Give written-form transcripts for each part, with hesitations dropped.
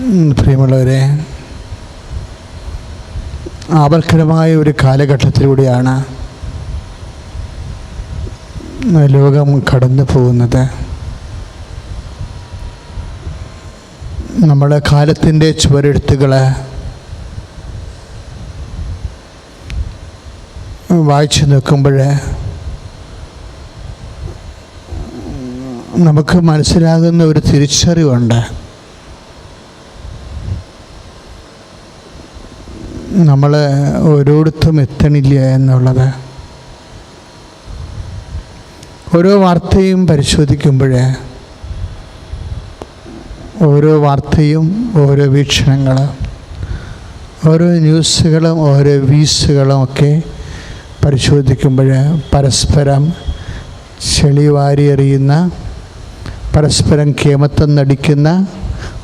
പ്രിയമുള്ളവരെ, ആപൽക്കരമായ ഒരു കാലഘട്ടത്തിലൂടെയാണ് ലോകം കടന്നു പോകുന്നത്. നമ്മുടെ കാലത്തിൻ്റെ ചുവരെഴുത്തുകൾ വായിച്ചു നോക്കുമ്പോൾ നമുക്ക് മനസ്സിലാകുന്ന ഒരു തിരിച്ചറിവുണ്ട്. നമ്മൾ ഓരോരുത്തും എത്തണില്ല എന്നുള്ളത്. ഓരോ വാർത്തയും പരിശോധിക്കുമ്പോൾ ഓരോ വാർത്തയും ഓരോ വീക്ഷണങ്ങൾ, ഓരോ ന്യൂസുകളും ഓരോ വീസുകളും ഒക്കെ പരിശോധിക്കുമ്പോൾ പരസ്പരം ചെളി വാരിയെറിയുന്ന, പരസ്പരം കേമത്വം നടിക്കുന്ന,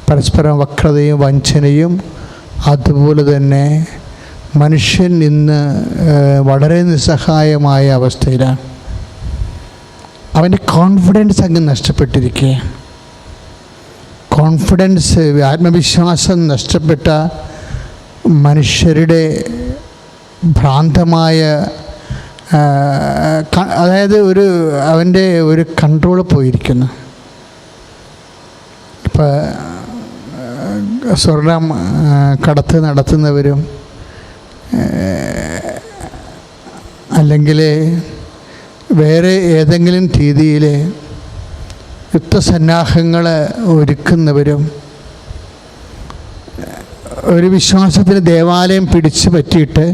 പരസ്പരം വക്രതയും വഞ്ചനയും, അതുപോലെ തന്നെ മനുഷ്യൻ ഇന്ന് വളരെ നിസ്സഹായമായ അവസ്ഥയിലാണ്. അവൻ്റെ കോൺഫിഡൻസ് അങ്ങ് നഷ്ടപ്പെട്ടിരിക്കുക. കോൺഫിഡൻസ്, ആത്മവിശ്വാസം നഷ്ടപ്പെട്ട മനുഷ്യരുടെ ഭ്രാന്തമായ, അതായത് അവൻ്റെ ഒരു കൺട്രോൾ പോയിരിക്കുന്നു. ഇപ്പം സ്വർണം കടത്ത് നടത്തുന്നവരും അല്ലെങ്കിൽ വേറെ ഏതെങ്കിലും രീതിയിൽ യുദ്ധസന്നാഹങ്ങൾ ഒരുക്കുന്നവരും ഒരു വിശ്വാസത്തിന് ദേവാലയം പിടിച്ചു പറ്റിയിട്ട്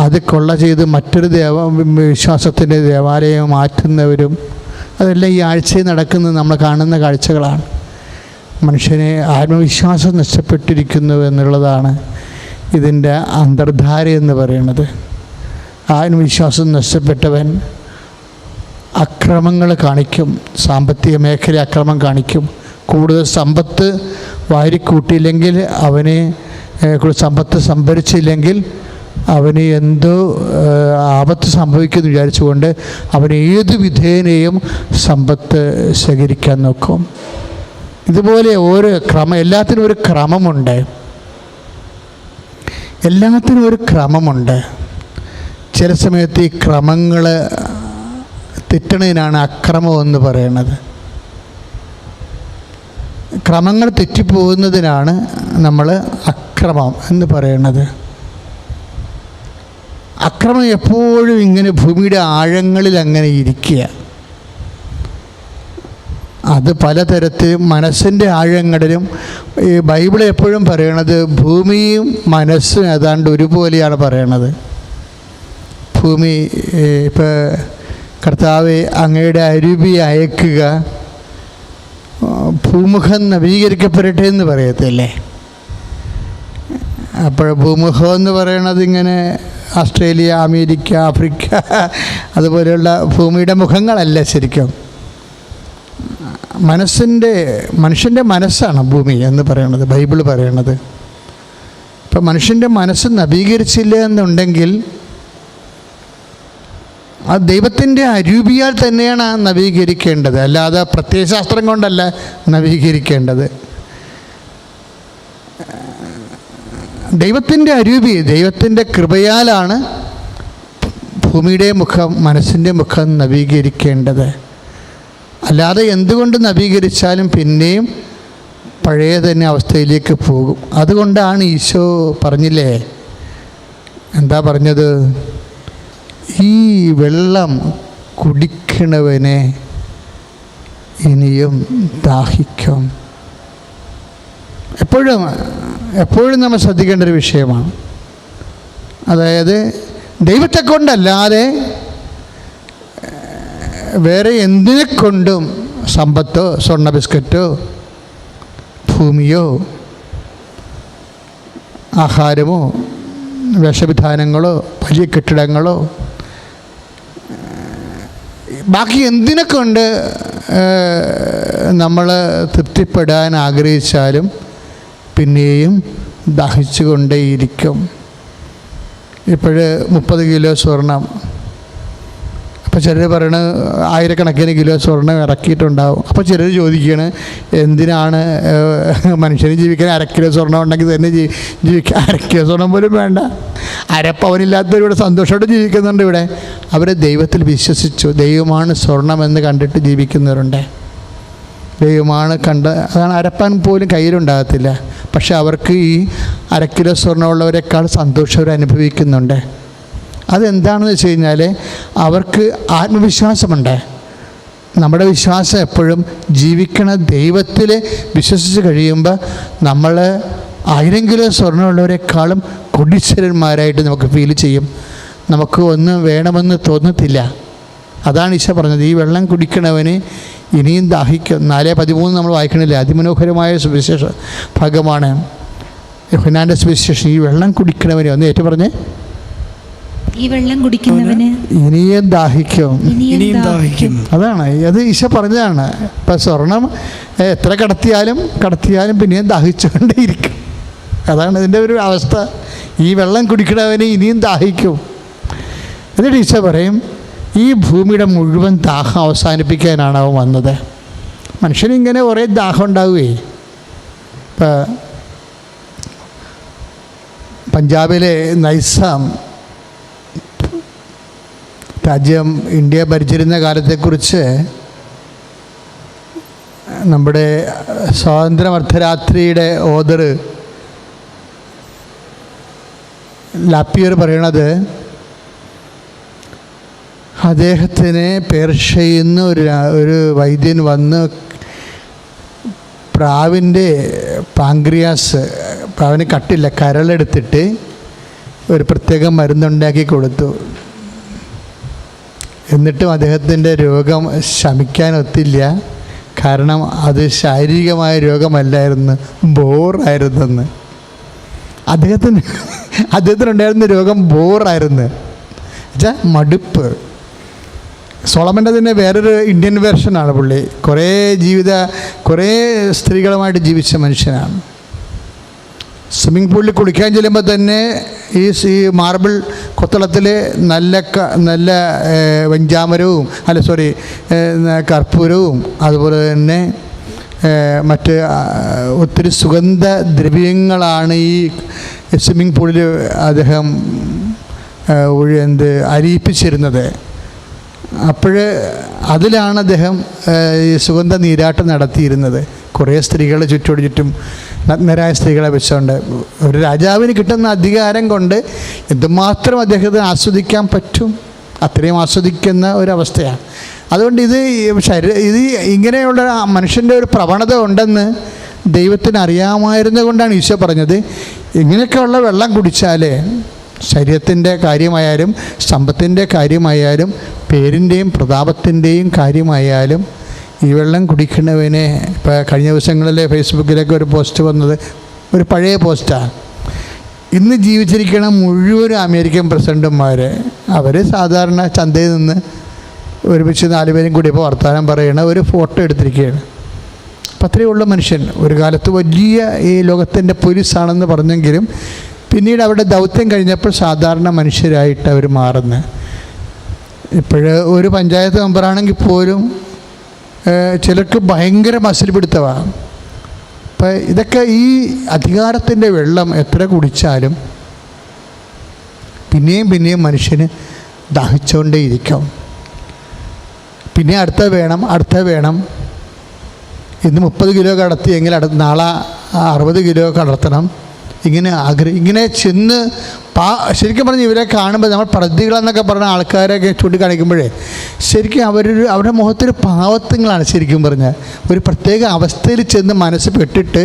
അത് കൊള്ള ചെയ്ത് മറ്റൊരു വിശ്വാസത്തിൻ്റെ ദേവാലയം മാറ്റുന്നവരും, അതെല്ലാം ഈ ആഴ്ചയിൽ നടക്കുന്നത് നമ്മൾ കാണുന്ന കാഴ്ചകളാണ്. മനുഷ്യനെ ആത്മവിശ്വാസം നഷ്ടപ്പെട്ടിരിക്കുന്നു എന്നുള്ളതാണ് ഇതിൻ്റെ അന്തർധാര എന്ന് പറയുന്നത്. ആത്മവിശ്വാസം നഷ്ടപ്പെട്ടവൻ അക്രമങ്ങൾ കാണിക്കും, സാമ്പത്തിക മേഖല അക്രമം കാണിക്കും. കൂടുതൽ സമ്പത്ത് വാരിക്കൂട്ടിയില്ലെങ്കിൽ, അവന് സമ്പത്ത് സംഭരിച്ചില്ലെങ്കിൽ അവന് എന്തോ ആപത്ത് സംഭവിക്കുമെന്ന് വിചാരിച്ചുകൊണ്ട് അവൻ ഏത് വിധേനയും സമ്പത്ത് ശേഖരിക്കാൻ നോക്കും. ഇതുപോലെ ഓരോ എല്ലാത്തിനും ഒരു ക്രമമുണ്ട്. എല്ലാത്തിനും ഒരു ക്രമമുണ്ട്. ചില സമയത്ത് ഈ ക്രമങ്ങൾ തെറ്റണതിനാണ് അക്രമം എന്ന് പറയുന്നത്. ക്രമങ്ങൾ തെറ്റിപ്പോകുന്നതിനാണ് നമ്മൾ അക്രമം എന്ന് പറയുന്നത്. അക്രമം എപ്പോഴും ഇങ്ങനെ ഭൂമിയുടെ ആഴങ്ങളിൽ അങ്ങനെ ഇരിക്കുക. അത് പലതരത്തിലും മനസ്സിൻ്റെ ആഴങ്ങളിലും. ഈ ബൈബിൾ എപ്പോഴും പറയണത് ഭൂമിയും മനസ്സും ഏതാണ്ട് ഒരുപോലെയാണ് പറയണത്. ഭൂമി, ഇപ്പോൾ കർത്താവെ അങ്ങയുടെ അരുവി അയക്കുക, ഭൂമുഖം നവീകരിക്കപ്പെടട്ടെ എന്ന് പറയത്തില്ലേ? അപ്പോൾ ഭൂമുഖം എന്ന് പറയണത് ഇങ്ങനെ ഓസ്ട്രേലിയ, അമേരിക്ക, ആഫ്രിക്ക അതുപോലെയുള്ള ഭൂമിയുടെ മുഖങ്ങളല്ല. ശരിക്കും മനുഷ്യൻ്റെ മനസ്സാണ് ഭൂമി എന്ന് പറയണത്, ബൈബിൾ പറയണത്. ഇപ്പം മനുഷ്യൻ്റെ മനസ്സ് നവീകരിച്ചില്ല എന്നുണ്ടെങ്കിൽ ആ ദൈവത്തിൻ്റെ അരൂപിയാൽ തന്നെയാണ് നവീകരിക്കേണ്ടത്, അല്ലാതെ പ്രത്യയശാസ്ത്രം കൊണ്ടല്ല നവീകരിക്കേണ്ടത്. ദൈവത്തിൻ്റെ അരൂപി, ദൈവത്തിൻ്റെ കൃപയാലാണ് ഭൂമിയുടെ മുഖം, മനസ്സിൻ്റെ മുഖം നവീകരിക്കേണ്ടത്. അല്ലാതെ എന്തുകൊണ്ട് നവീകരിച്ചാലും പിന്നെയും പഴയ തന്നെ അവസ്ഥയിലേക്ക് പോകും. അതുകൊണ്ടാണ് ഈശോ പറഞ്ഞില്ലേ, എന്താ പറഞ്ഞത്? ഈ വെള്ളം കുടിക്കണവനെ ഇനിയും ദാഹിക്കും. എപ്പോഴും നമ്മൾ ശ്രദ്ധിക്കേണ്ട ഒരു വിഷയമാണ്. അതായത് ദൈവത്തെ കൊണ്ടല്ലാതെ വേറെ എന്തിനെ കൊണ്ടും, സമ്പത്തോ സ്വർണ്ണ ബിസ്ക്കറ്റോ ഭൂമിയോ ആഹാരമോ വേഷവിധാനങ്ങളോ വലിയ കെട്ടിടങ്ങളോ ബാക്കി എന്തിനെ കൊണ്ട് നമ്മൾ തൃപ്തിപ്പെടാൻ ആഗ്രഹിച്ചാലും പിന്നെയും ദാഹിച്ചു കൊണ്ടേയിരിക്കും. ഇപ്പോൾ 30 കിലോ സ്വർണം അപ്പോൾ ചിലർ പറയണ ആയിരക്കണക്കിന് കിലോ സ്വർണ്ണം ഇറക്കിയിട്ടുണ്ടാവും. അപ്പോൾ ചിലർ ചോദിക്കുകയാണ്, എന്തിനാണ് മനുഷ്യന് ജീവിക്കാൻ 1/2 കിലോ സ്വർണ്ണം ഉണ്ടെങ്കിൽ തന്നെ ജീവിക്കാൻ 1/2 കിലോ സ്വർണ്ണം പോലും വേണ്ട. അരപ്പവനില്ലാത്തവരിവിടെ സന്തോഷമായിട്ട് ജീവിക്കുന്നുണ്ട്. ഇവിടെ അവർ ദൈവത്തിൽ വിശ്വസിച്ചു, ദൈവമാണ് സ്വർണ്ണമെന്ന് കണ്ടിട്ട് ജീവിക്കുന്നവരുണ്ട്. ദൈവമാണ് അതാണ് അരപ്പാൻ പോലും കയ്യിലുണ്ടാകത്തില്ല. പക്ഷെ അവർക്ക് ഈ 1/2 കിലോ സ്വർണ്ണമുള്ളവരെക്കാൾ സന്തോഷം അവർ അനുഭവിക്കുന്നുണ്ട്. അതെന്താണെന്ന് വെച്ച് കഴിഞ്ഞാൽ അവർക്ക് ആത്മവിശ്വാസമുണ്ട്. നമ്മുടെ വിശ്വാസം എപ്പോഴും ജീവിക്കണ ദൈവത്തിൽ വിശ്വസിച്ച് കഴിയുമ്പോൾ നമ്മൾ 1000 കിലോ സ്വർണ്ണമുള്ളവരെക്കാളും കൊടീശ്വരന്മാരായിട്ട് നമുക്ക് ഫീൽ ചെയ്യും. നമുക്ക് ഒന്നും വേണമെന്ന് തോന്നത്തില്ല. അതാണ് ഈശോ പറഞ്ഞത്, ഈ വെള്ളം കുടിക്കണവന് ഇനിയും ദാഹിക്കും. 4:13 നമ്മൾ വായിക്കണില്ല, അതിമനോഹരമായ സുവിശേഷ ഭാഗമാണ് യോഹന്നാന്റെ സുവിശേഷം. ഈ വെള്ളം കുടിക്കണവന് ഒന്ന് ഏറ്റു പറഞ്ഞേ, ഈ വെള്ളം കുടിക്കുന്നവന് ഇനിയും ദാഹിക്കും. അതാണ് അത് ഈശോ പറഞ്ഞതാണ്. ഇപ്പം സ്വർണം എത്ര കടത്തിയാലും പിന്നെയും ദാഹിച്ചുകൊണ്ടേയിരിക്കും. അതാണ് ഇതിൻ്റെ ഒരു അവസ്ഥ. ഈ വെള്ളം കുടിക്കണവന് ഇനിയും ദാഹിക്കും. എന്നിട്ട് ഈശോ പറയും, ഈ ഭൂമിയുടെ മുഴുവൻ ദാഹം അവസാനിപ്പിക്കാനാണ് അവൻ വന്നത്. മനുഷ്യനിങ്ങനെ കുറേ ദാഹം ഉണ്ടാവുകയെ. ഇപ്പം പഞ്ചാബിലെ നൈസാം രാജ്യം ഇന്ത്യ ഭരിച്ചിരുന്ന കാലത്തെക്കുറിച്ച് നമ്മുടെ സ്വാതന്ത്ര്യ അർദ്ധരാത്രിയുടെ ഓദർ ലാപ്പിയർ പറയണത്, അദ്ദേഹത്തിന് പേർഷ്യയിൽ നിന്ന് ഒരു വൈദ്യൻ വന്ന് പ്രാവിൻ്റെ പാങ്ക്രിയാസ്, പ്രാവിന് കട്ടില്ല, കരളെടുത്തിട്ട് ഒരു പ്രത്യേക മരുന്നുണ്ടാക്കി കൊടുത്തു. എന്നിട്ടും അദ്ദേഹത്തിൻ്റെ രോഗം ശമിക്കാനൊത്തില്ല. കാരണം അത് ശാരീരികമായ രോഗമല്ലായിരുന്നു, ബോറായിരുന്നെന്ന്. അദ്ദേഹത്തിനുണ്ടായിരുന്ന രോഗം ബോറായിരുന്നു, വെച്ചാൽ മടുപ്പ്. സോളമൻ്റെ തന്നെ വേറൊരു ഇന്ത്യൻ വേർഷനാണ് പുള്ളി. കുറേ സ്ത്രീകളുമായിട്ട് ജീവിച്ച മനുഷ്യനാണ്. സ്വിമ്മിംഗ് പൂളിൽ കുളിക്കാൻ ചെല്ലുമ്പോൾ തന്നെ ഈ മാർബിൾ കൊത്തളത്തിൽ നല്ല വെഞ്ചാമരവും കർപ്പൂരവും അതുപോലെ തന്നെ മറ്റ് ഒത്തിരി സുഗന്ധ ദ്രവ്യങ്ങളാണ് ഈ സ്വിമ്മിംഗ് പൂളിൽ അദ്ദേഹം അരിയിപ്പിച്ചിരുന്നത്. അപ്പോൾ അതിലാണ് അദ്ദേഹം ഈ സുഗന്ധ നീരാട്ടം നടത്തിയിരുന്നത്. കുറേ സ്ത്രീകൾ ചുറ്റും നഗ്നരായ സ്ത്രീകളെ വെച്ചുകൊണ്ട് ഒരു രാജാവിന് കിട്ടുന്ന അധികാരം കൊണ്ട് എന്തുമാത്രം അദ്ദേഹത്തിന് ആസ്വദിക്കാൻ പറ്റും, അത്രയും ആസ്വദിക്കുന്ന ഒരവസ്ഥയാണ്. അതുകൊണ്ട് ഇത് ഇങ്ങനെയുള്ള മനുഷ്യൻ്റെ ഒരു പ്രവണത ഉണ്ടെന്ന് ദൈവത്തിന് അറിയാമായിരുന്നത് കൊണ്ടാണ് ഈശോ പറഞ്ഞത്, ഇങ്ങനെയൊക്കെയുള്ള വെള്ളം കുടിച്ചാലേ ശരീരത്തിൻ്റെ കാര്യമായാലും സമ്പത്തിൻ്റെ കാര്യമായാലും പേരിൻ്റെയും പ്രതാപത്തിൻ്റെയും കാര്യമായാലും ഈ വെള്ളം കുടിക്കുന്നവനെ. ഇപ്പോൾ കഴിഞ്ഞ ദിവസങ്ങളിൽ ഫേസ്ബുക്കിലൊക്കെ ഒരു പോസ്റ്റ് വന്നത്, ഒരു പഴയ പോസ്റ്റാണ്. ഇന്ന് ജീവിച്ചിരിക്കുന്ന മുഴുവൻ അമേരിക്കൻ പ്രസിഡന്റുമാർ അവർ സാധാരണ ചന്തയിൽ നിന്ന് ഒരുമിച്ച് 4 പേരും കൂടി ഇപ്പോൾ വർത്തമാനം പറയണ ഒരു ഫോട്ടോ എടുത്തിരിക്കുകയാണ്. അപ്പം അത്രയേ ഉള്ള മനുഷ്യൻ. ഒരു കാലത്ത് വലിയ ഈ ലോകത്തിൻ്റെ പോലീസാണെന്ന് പറഞ്ഞെങ്കിലും പിന്നീട് അവരുടെ ദൗത്യം കഴിഞ്ഞപ്പോൾ സാധാരണ മനുഷ്യരായിട്ട് അവർ മാറുന്നത്. ഒരു പഞ്ചായത്ത് മെമ്പറാണെങ്കിൽ പോലും ചിലർക്ക് ഭയങ്കര മസിൽ പിടുത്തമാണ്. അപ്പം ഇതൊക്കെ ഈ അധികാരത്തിൻ്റെ വെള്ളം എത്ര കുടിച്ചാലും പിന്നെയും മനുഷ്യന് ദാഹിച്ചുകൊണ്ടേയിരിക്കും. പിന്നെ അടുത്ത വേണം. ഇന്ന് 30 കിലോ കടത്തിയെങ്കിൽ നാളെ 60 കിലോ കടത്തണം. ഇങ്ങനെ ചെന്ന് ശരിക്കും പറഞ്ഞ് ഇവരെ കാണുമ്പോൾ നമ്മൾ പ്രതികളെന്നൊക്കെ പറഞ്ഞ ആൾക്കാരെയൊക്കെ ചൂണ്ടിക്കാണിക്കുമ്പോഴേ ശരിക്കും അവരുടെ മുഖത്തൊരു പാവത്വങ്ങളാണ്. ശരിക്കും പറഞ്ഞാൽ ഒരു പ്രത്യേക അവസ്ഥയിൽ ചെന്ന് മനസ്സ് പെട്ടിട്ട്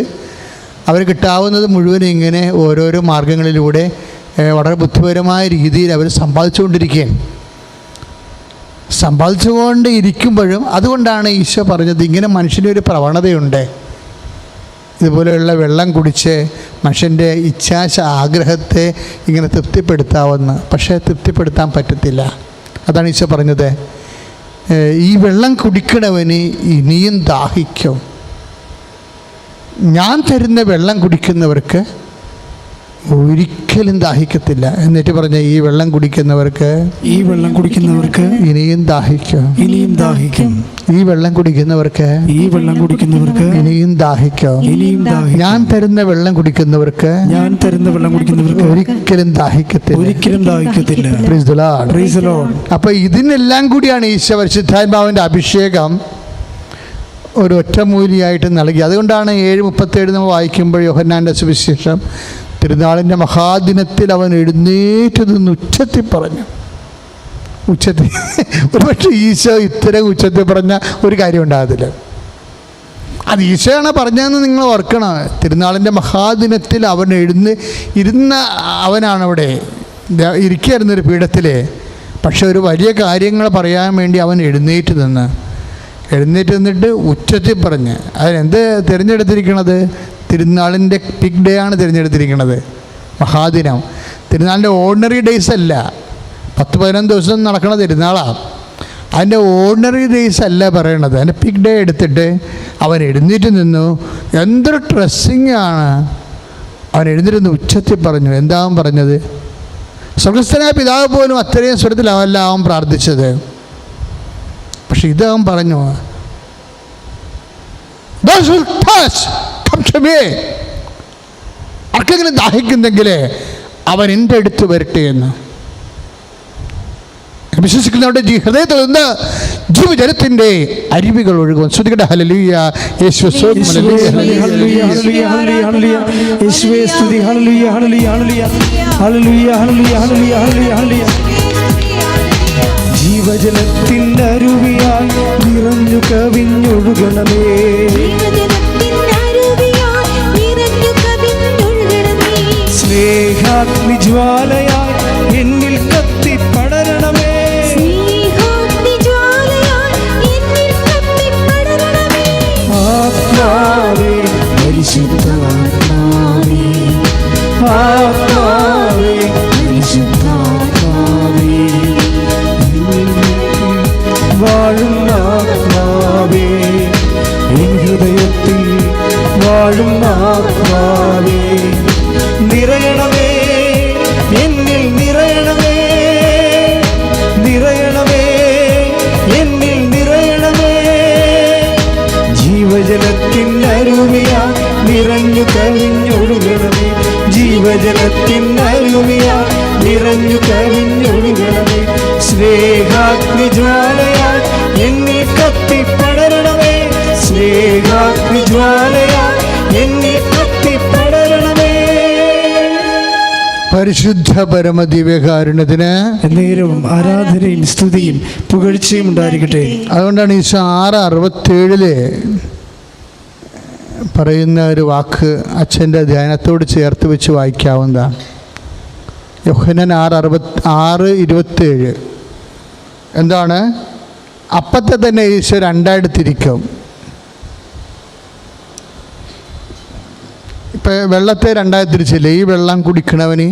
അവർ കിട്ടാവുന്നത് മുഴുവൻ ഇങ്ങനെ ഓരോരോ മാർഗങ്ങളിലൂടെ വളരെ ബുദ്ധിപരമായ രീതിയിൽ അവർ സമ്പാദിച്ചുകൊണ്ടിരിക്കുമ്പോഴും അതുകൊണ്ടാണ് ഈശോ പറഞ്ഞത്, ഇങ്ങനെ മനുഷ്യനൊരു പ്രവണതയുണ്ട്, ഇതുപോലെയുള്ള വെള്ളം കുടിച്ച് മനുഷ്യൻ്റെ ആഗ്രഹത്തെ ഇങ്ങനെ തൃപ്തിപ്പെടുത്താവുന്ന. പക്ഷേ തൃപ്തിപ്പെടുത്താൻ പറ്റത്തില്ല. അതാണ് ഈശോ പറഞ്ഞത്, ഈ വെള്ളം കുടിക്കണവന് ഇനിയും ദാഹിക്കും. ഞാൻ തരുന്ന വെള്ളം കുടിക്കുന്നവർക്ക് ഒരിക്കലും ദാഹിക്കത്തില്ല. എന്നിട്ട് പറഞ്ഞ ഈ വെള്ളം കുടിക്കുന്നവർക്ക് ഇനിയും ദാഹിക്കും. ഈ വെള്ളം കുടിക്കുന്നവർക്ക് ഇനിയും ദാഹിക്കും. ഞാൻ തരുന്ന വെള്ളം കുടിക്കുന്നവർക്ക് ഒരിക്കലും ദാഹിക്കത്തില്ല. Praise the Lord. അപ്പൊ ഇതിനെല്ലാം കൂടിയാണ് ഈശോ പരിശുദ്ധാത്മാവിന്റെ അഭിഷേകം ഒരു ഒറ്റമൂലിയായിട്ട് നൽകി. അതുകൊണ്ടാണ് 7:37 നമ്മൾ വായിക്കുമ്പോൾ യോഹന്നാന്റെ സുവിശേഷം, തിരുനാളിൻ്റെ മഹാദിനത്തിൽ അവൻ എഴുന്നേറ്റ് നിന്ന് ഉച്ചത്തിൽ പറഞ്ഞു. ഒരുപക്ഷെ ഈശോ ഇത്തരം ഉച്ചത്തിൽ പറഞ്ഞ ഒരു കാര്യം ഉണ്ടാകത്തില്ല. അത് ഈശോയാണ് പറഞ്ഞതെന്ന് നിങ്ങൾ ഓർക്കണം. തിരുനാളിൻ്റെ മഹാദിനത്തിൽ അവൻ ഇരുന്ന അവനാണ് അവിടെ ഇരിക്കുകയായിരുന്നൊരു പീഠത്തിൽ. പക്ഷെ ഒരു വലിയ കാര്യങ്ങൾ പറയാൻ വേണ്ടി അവൻ എഴുന്നേറ്റ് നിന്നിട്ട് ഉച്ചത്തിൽ പറഞ്ഞ്. അതിനെന്ത് തിരഞ്ഞെടുത്തിരിക്കണത്? തിരുനാളിൻ്റെ പിഗ് ഡേ ആണ് തിരഞ്ഞെടുത്തിരിക്കുന്നത്, മഹാദിനം. തിരുനാളിൻ്റെ ഓർഡിനറി ഡേയ്സ് അല്ല, 10-15 ദിവസം നടക്കുന്ന തിരുനാളാണ്. അതിൻ്റെ ഓർഡിനറി ഡേയ്സ് അല്ല പറയണത്. അതിൻ്റെ പിഗ് ഡേ എടുത്തിട്ട് അവൻ എഴുന്നേറ്റ് നിന്നു. എന്തൊരു ഡ്രസ്സിങ് ആണ്! അവൻ എഴുന്നേറ്റ് ഉച്ചത്തിൽ പറഞ്ഞു. എന്താ അവൻ പറഞ്ഞത്? സ്വർഗസ്ഥനായ പിതാവ് പോലും അത്രയും സ്വരത്തിലല്ല അവൻ പ്രാർത്ഥിച്ചത്. പക്ഷെ ഇതവൻ പറഞ്ഞു, ആർക്കെങ്കിലും ദാഹിക്കുന്നെങ്കിൽ അവൻ എൻ്റെ അടുത്ത് വരട്ടെ എന്ന്. വിശ്വസിക്കുന്നവരുടെ ഹൃദയത്തിൽ നിന്ന് ജീവജലത്തിന്റെ അരുവികൾ ഒഴുകും. ശ്രുതികട ഹല്ലേലൂയ. യേശുവേ സ്തുതി. Hallelujah hallelujah hallelujah hallelujah. യേശുവേ സ്തുതി. Hallelujah hallelujah hallelujah hallelujah hallelujah hallelujah hallelujah. ജീവജലത്തിൻ്റെ അരുവിയായി നിറഞ്ഞു കവിഞ്ഞൊഴുകണമേ. സ്നേഹാഗ്നി ജ്വാലയായി എന്നിൽ കത്തി പടരണമേ. ആത്മാവേ പരിശുദ്ധാത്മാവേ, ആത്മാവേ പരിശുദ്ധാത്മാവേ, വാഴുന്ന ആത്മാവേ, എൻ ഹൃദയത്തിൽ വാഴുന്ന ആത്മാവേ, നിറയണമേ എന്നിൽ, നിറയണമേ, നിറയണമേ എന്നിൽ, നിറയണമേ. ജീവജലത്തിൻ്റെ അരുവിയാ നിറഞ്ഞു കവിഞ്ഞൊഴുകണമേ. ജീവജലത്തിൻ്റെ അരുവിയാ നിറഞ്ഞു കവിഞ്ഞൊഴുകണമേ. സ്നേഹാഗ്നി ജ്വാലയാ എന്നിൽ കത്തി പടരണമേ. സ്നേഹാഗ്നി ജ്വാലയാ എന്നിൽ കത്തി പടരണമേ. പരിശുദ്ധ പരമദിവ്യകാരുണ്യത്തിന് നേരവും ആരാധനയും സ്തുതിയും പുകഴ്ചയും ഉണ്ടായിരിക്കട്ടെ. അതുകൊണ്ടാണ് ഈശോ 6:67 പറയുന്ന ഒരു വാക്ക് അച്ഛൻ്റെ ധ്യാനത്തോട് ചേർത്ത് വെച്ച് വായിക്കാവുന്നതാണ്. യോഹന്നാൻ 6:27 എന്താണ്? അപ്പത്തെ തന്നെ ഈശോ രണ്ടായിട്ട് തിരിക്കും. ഇപ്പം വെള്ളത്തെ രണ്ടായി തിരിച്ചില്ലേ? ഈ വെള്ളം കുടിക്കണവന്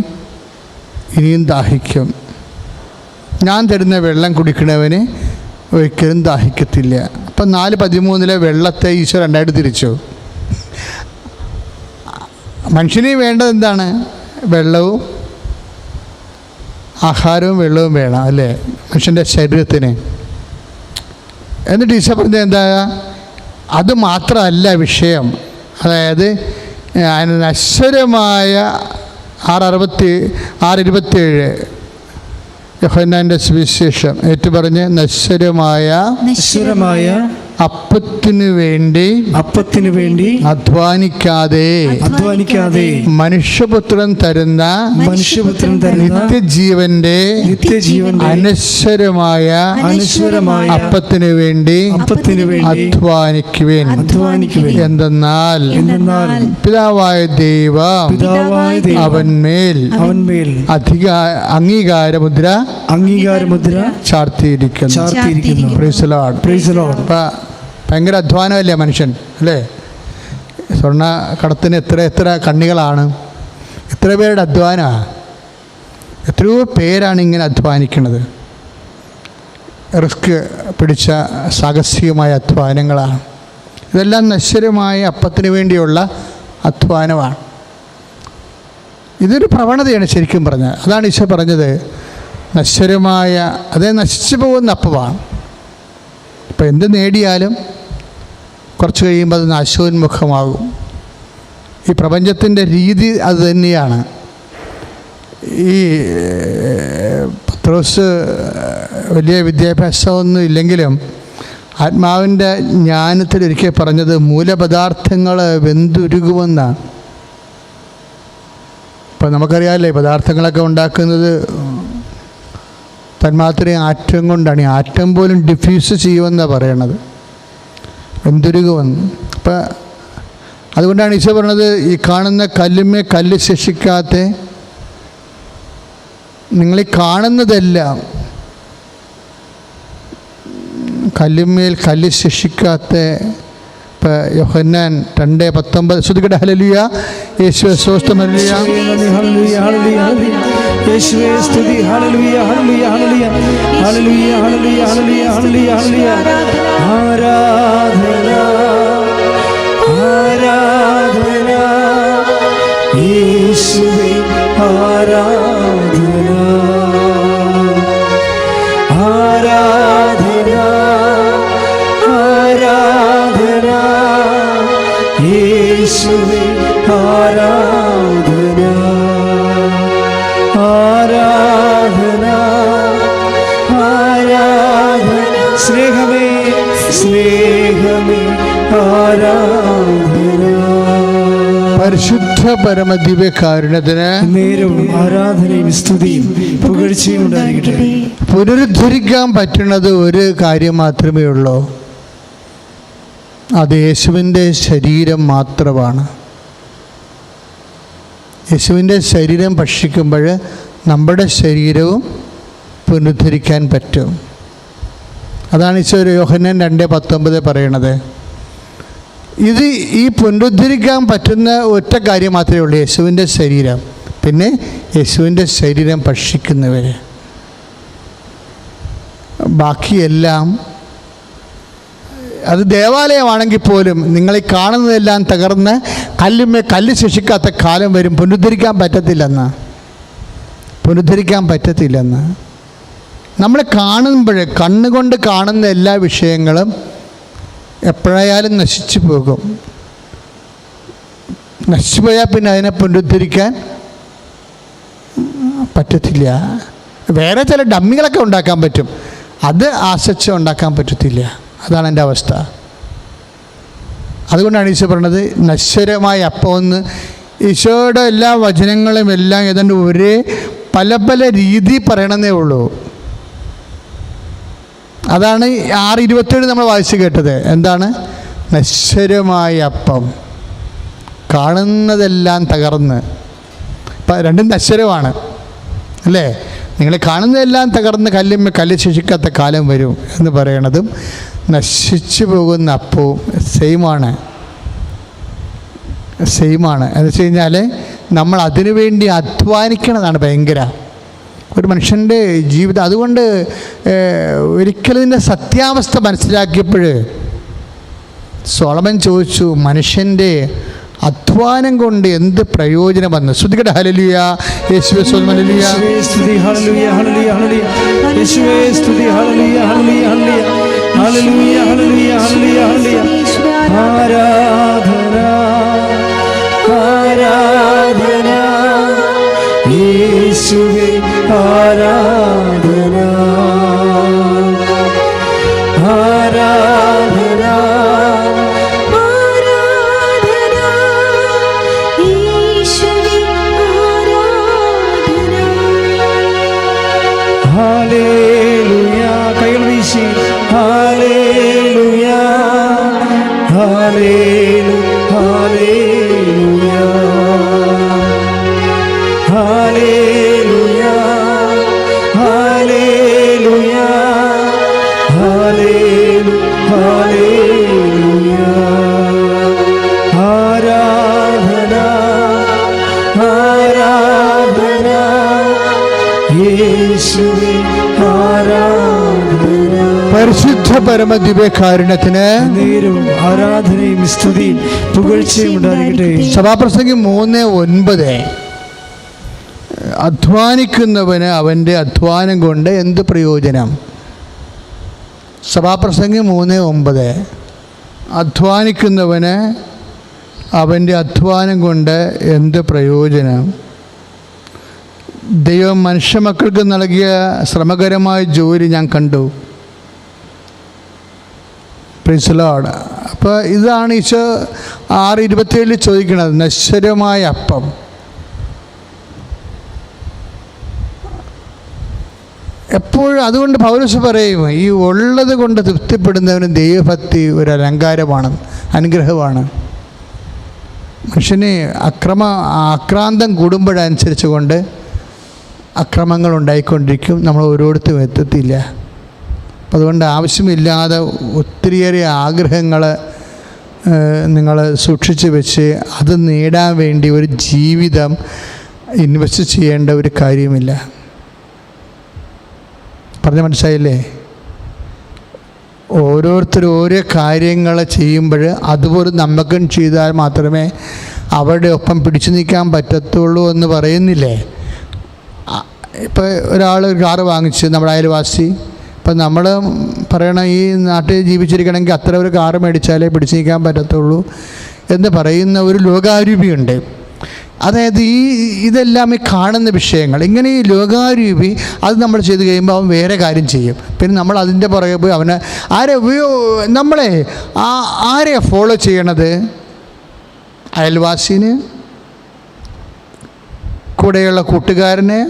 ഇനിയും ദാഹിക്കും. ഞാൻ തരുന്ന വെള്ളം കുടിക്കണവന് ഒരിക്കലും ദാഹിക്കത്തില്ല. അപ്പം 4:13 വെള്ളത്തെ ഈശോ രണ്ടായിട്ട് തിരിച്ചു. മനുഷ്യന് വേണ്ടത് എന്താണ്? വെള്ളവും ആഹാരവും വെള്ളവും വേണം, അല്ലേ? മനുഷ്യൻ്റെ ശരീരത്തിന്. എന്നിട്ട് ഈശോ പറഞ്ഞത് എന്താ? അത് മാത്രമല്ല വിഷയം. അതായത് നശ്വരമായ 6:27 യോഹന്നാന്റെ സുവിശേഷം ഏറ്റുപറഞ്ഞ് നശ്വരമായ അപ്പത്തിനു വേണ്ടി അധ്വാനിക്കാതെ മനുഷ്യപുത്രൻ തരുന്ന നിത്യജീവന്റെ അനശ്വരമായ അപ്പത്തിനു വേണ്ടി അധ്വാനിക്കുവേൻ. എന്തെന്നാൽ പിതാവായ ദൈവം അവന്മേൽ അംഗീകാരമുദ്ര ചാർത്തിയിരിക്കുന്നു. Praise the Lord. ഭയങ്കര അധ്വാനമല്ലേ മനുഷ്യൻ, അല്ലേ? സ്വർണ്ണ കടത്തിന് എത്ര കണ്ണികളാണ്, എത്ര പേരുടെ അധ്വാനമാണ്. എത്രയോ പേരാണ് ഇങ്ങനെ അധ്വാനിക്കുന്നത്. റിസ്ക് പിടിച്ച സാഹസികമായ അധ്വാനങ്ങളാണ്. ഇതെല്ലാം നശ്വരമായ അപ്പത്തിന് വേണ്ടിയുള്ള അധ്വാനമാണ്. ഇതൊരു പ്രവണതയാണ് ശരിക്കും പറഞ്ഞാൽ. അതാണ് ഈശോ പറഞ്ഞത്, നശ്വരമായ, അതേ നശിച്ചു പോകുന്ന അപ്പമാണ്. ഇപ്പം എന്ത് നേടിയാലും കുറച്ച് കഴിയുമ്പോൾ അത് നാശോന്മുഖമാകും. ഈ പ്രപഞ്ചത്തിൻ്റെ രീതി അത് തന്നെയാണ്. ഈ പത്രോസ് വലിയ വിദ്യാഭ്യാസമൊന്നും ഇല്ലെങ്കിലും ആത്മാവിൻ്റെ ജ്ഞാനത്തിൽ ഒരിക്കൽ പറഞ്ഞത് മൂലപദാർത്ഥങ്ങൾ വെന്തുരുകുമെന്നാണ്. ഇപ്പം നമുക്കറിയാമല്ലേ, പദാർത്ഥങ്ങളൊക്കെ ഉണ്ടാക്കുന്നത് തന്മാത്രയും ആറ്റം കൊണ്ടാണ്. ഈ ആറ്റം പോലും ഡിഫ്യൂസ് ചെയ്യുമെന്നാണ് പറയണത്, വെന്തുരുകുമെന്ന്. അപ്പം അതുകൊണ്ടാണ് ഈശോ പറഞ്ഞത്, ഈ കാണുന്ന കല്ലുമേ കല്ല് ശേഷിക്കാത്ത, നിങ്ങളീ കാണുന്നതെല്ലാം കല്ലുമേൽ കല്ല് ശേഷിക്കാത്ത. ഇപ്പം യോഹന്നാൻ 2:19 ശ്രുതികട ഹല്ലേലൂയ, യേശുവേ സ്തോത്രം, ഹല്ലേലൂയ, ഹല്ലേലൂയ, ഹല്ലേലൂയ, യേശുവേ സ്തുതി, hallelujah, hallelujah, hallelujah, hallelujah, hallelujah, hallelujah, hallelujah, ആരാധന, ആരാധന, യേശുവേ ആരാധന, ആരാധന, ആരാധന, യേശുവേ ആരാധന, ആരാധന, ആരാധന, സ്നേഹമേ, സ്നേഹമേ, ആരാധന. പരിശുദ്ധ പരമദിവ്യകാരുണ്യത്തിന് നേരവും ആരാധനയും സ്തുതിയും പുകഴ്ചയും ഉണ്ടായിരിക്കട്ടെ. പുനരുദ്ധരിക്കാൻ പറ്റുന്നത് ഒരു കാര്യം മാത്രമേ ഉള്ളൂ, അത് യേശുവിൻ്റെ ശരീരം മാത്രമാണ്. യേശുവിൻ്റെ ശരീരം ഭക്ഷിക്കുമ്പോൾ നമ്മുടെ ശരീരവും പുനരുദ്ധരിക്കാൻ പറ്റും. അതാണ് ഈശോ യോഹന്നാൻ 2:19 പറയണത്. ഇത് ഈ പുനരുദ്ധരിക്കാൻ പറ്റുന്ന ഒറ്റ കാര്യം മാത്രമേ ഉള്ളൂ, യേശുവിൻ്റെ ശരീരം, പിന്നെ യേശുവിൻ്റെ ശരീരം ഭക്ഷിക്കുന്നവർ. ബാക്കിയെല്ലാം, അത് ദേവാലയമാണെങ്കിൽ പോലും നിങ്ങളീ കാണുന്നതെല്ലാം തകർന്ന് കല്ലുമേ കല്ല് ശേഷിക്കാത്ത കാലം വരും. പുനരുദ്ധരിക്കാൻ പറ്റത്തില്ലെന്ന് നമ്മൾ കാണുമ്പോൾ, കണ്ണുകൊണ്ട് കാണുന്ന എല്ലാ വിഷയങ്ങളും എപ്പോഴായാലും നശിച്ചു പോകും. നശിച്ചു പോയാൽ പിന്നെ അതിനെ പുനരുദ്ധരിക്കാൻ പറ്റത്തില്ല. വേറെ ചില ഡമ്മികളൊക്കെ ഉണ്ടാക്കാൻ പറ്റും, അത് ആശിച്ച് ഉണ്ടാക്കാൻ പറ്റത്തില്ല. അതാണ് എൻ്റെ അവസ്ഥ. അതുകൊണ്ടാണ് ഈശോ പറഞ്ഞത് നശ്വരമായ അപ്പമെന്ന്. ഈശോയുടെ എല്ലാ വചനങ്ങളും എല്ലാം ഏതാണ്ട് ഒരേ പല പല രീതി പറയണമെന്നേ ഉള്ളൂ. അതാണ് 6:27 നമ്മൾ വായിച്ച് കേട്ടത്. എന്താണ്? നശ്വരമായ അപ്പം, കാണുന്നതെല്ലാം തകർന്ന്. ഇപ്പം രണ്ടും നശ്വരമാണ് അല്ലേ? നിങ്ങൾ കാണുന്നതെല്ലാം തകർന്ന് കല്ല് ശേഷിക്കാത്ത കാലം വരും എന്ന് പറയണതും നശിച്ചു പോകുന്ന അപ്പവും സെയിമാണ്. എന്ന് വെച്ച് കഴിഞ്ഞാൽ നമ്മൾ അതിനു വേണ്ടി അധ്വാനിക്കണതാണ് ഭയങ്കര ഒരു മനുഷ്യൻ്റെ ജീവിതം. അതുകൊണ്ട് ഒരിക്കലും ഇതിൻ്റെ സത്യാവസ്ഥ മനസ്സിലാക്കിയപ്പോൾ സോളമൻ ചോദിച്ചു, മനുഷ്യൻ്റെ അധ്വാനം കൊണ്ട് എന്ത് പ്രയോജനം വന്നു? ശ്രുതികട ഹല്ലേലൂയ, യേശുവേ സ്തുതി, ഹല്ലേലൂയ, സ്തുതി, ഹല്ലേലൂയ, ഹല്ലേലൂയ, ഹല്ലേലൂയ, യേശുവേ സ്തുതി, hallelujah, hallelujah, hallelujah, hallelujah, hallelujah, hallelujah, hallelujah, ആരാധന, ആരാധന, യേശുവേ ആരാധന, ആരാധന, ഹല്ലേലൂയ, കൈകൾ വീശി hallelujah, hallelujah, hallelujah, hallelujah, hallelujah, hallelujah, ആരാധന, ആരാധന, യേശുവേ ആരാധന. പരിശുദ്ധ പരമദിവ്യകാരുണ്യത്തിന് നേരവും ആരാധനയും സ്തുതിയും പുകഴ്ചയും ഉണ്ടായിരിക്കട്ടെ. സഭാപ്രസംഗി 3:9 അധ്വാനിക്കുന്നവന് അവൻ്റെ അധ്വാനം കൊണ്ട് എന്ത് പ്രയോജനം? സഭാപ്രസംഗം 3:9. അധ്വാനിക്കുന്നവന് അവൻ്റെ അധ്വാനം കൊണ്ട് എന്ത് പ്രയോജനം? ദൈവം മനുഷ്യമക്കൾക്ക് നൽകിയ ശ്രമകരമായ ജോലി ഞാൻ കണ്ടു. Price the Lord. അപ്പോൾ ഇതാണ് ഈശോ 6:27 ചോദിക്കുന്നത്, നശ്വരമായ അപ്പം. എപ്പോഴും അതുകൊണ്ട് പൗലോസ് പറയും, ഈ ഉള്ളത് കൊണ്ട് തൃപ്തിപ്പെടുന്നവന് ദൈവഭക്തി ഒരു അലങ്കാരമാണ്, അനുഗ്രഹമാണ്. മനുഷ്യന് ആക്രാന്തം കൂടുമ്പോഴനുസരിച്ച് കൊണ്ട് അക്രമങ്ങൾ ഉണ്ടായിക്കൊണ്ടിരിക്കും. നമ്മൾ ഓരോരുത്തരും എത്തത്തില്ല. അതുകൊണ്ട് ആവശ്യമില്ലാതെ ഒത്തിരിയേറെ ആഗ്രഹങ്ങൾ നിങ്ങൾ സൂക്ഷിച്ച് വെച്ച് അത് നേടാൻ വേണ്ടി ഒരു ജീവിതം ഇൻവെസ്റ്റ് ചെയ്യേണ്ട ഒരു കാര്യമില്ല. പറഞ്ഞ മനസ്സിലായില്ലേ? ഓരോരുത്തരും ഓരോ കാര്യങ്ങൾ ചെയ്യുമ്പോൾ അതുപോലെ നമുക്കും ചെയ്താൽ മാത്രമേ അവരുടെ ഒപ്പം പിടിച്ചു നിൽക്കാൻ പറ്റത്തുള്ളൂ എന്ന് പറയുന്നില്ലേ? ഇപ്പോൾ ഒരാൾ ഒരു കാറ് വാങ്ങിച്ച് നമ്മുടെ അയൽവാസി, ഇപ്പം നമ്മൾ പറയണം ഈ നാട്ടിൽ ജീവിച്ചിരിക്കണമെങ്കിൽ അത്ര ഒരു കാറ് മേടിച്ചാലേ പിടിച്ചു നിൽക്കാൻ പറ്റത്തുള്ളൂ എന്ന് പറയുന്ന ഒരു ലോകാരൂപിയുണ്ട്. അതായത് ഇതെല്ലാം ഈ കാണുന്ന വിഷയങ്ങൾ, ഇങ്ങനെ ഈ ലോകാരൂപി അത് നമ്മൾ ചെയ്ത് കഴിയുമ്പോൾ അവൻ വേറെ കാര്യം ചെയ്യും. പിന്നെ നമ്മൾ അതിൻ്റെ പുറകെ പോയി അവനെ നമ്മളെ ആരെയാണ് ഫോളോ ചെയ്യണത്? അയൽവാസിന്, കൂടെയുള്ള കൂട്ടുകാരനെ,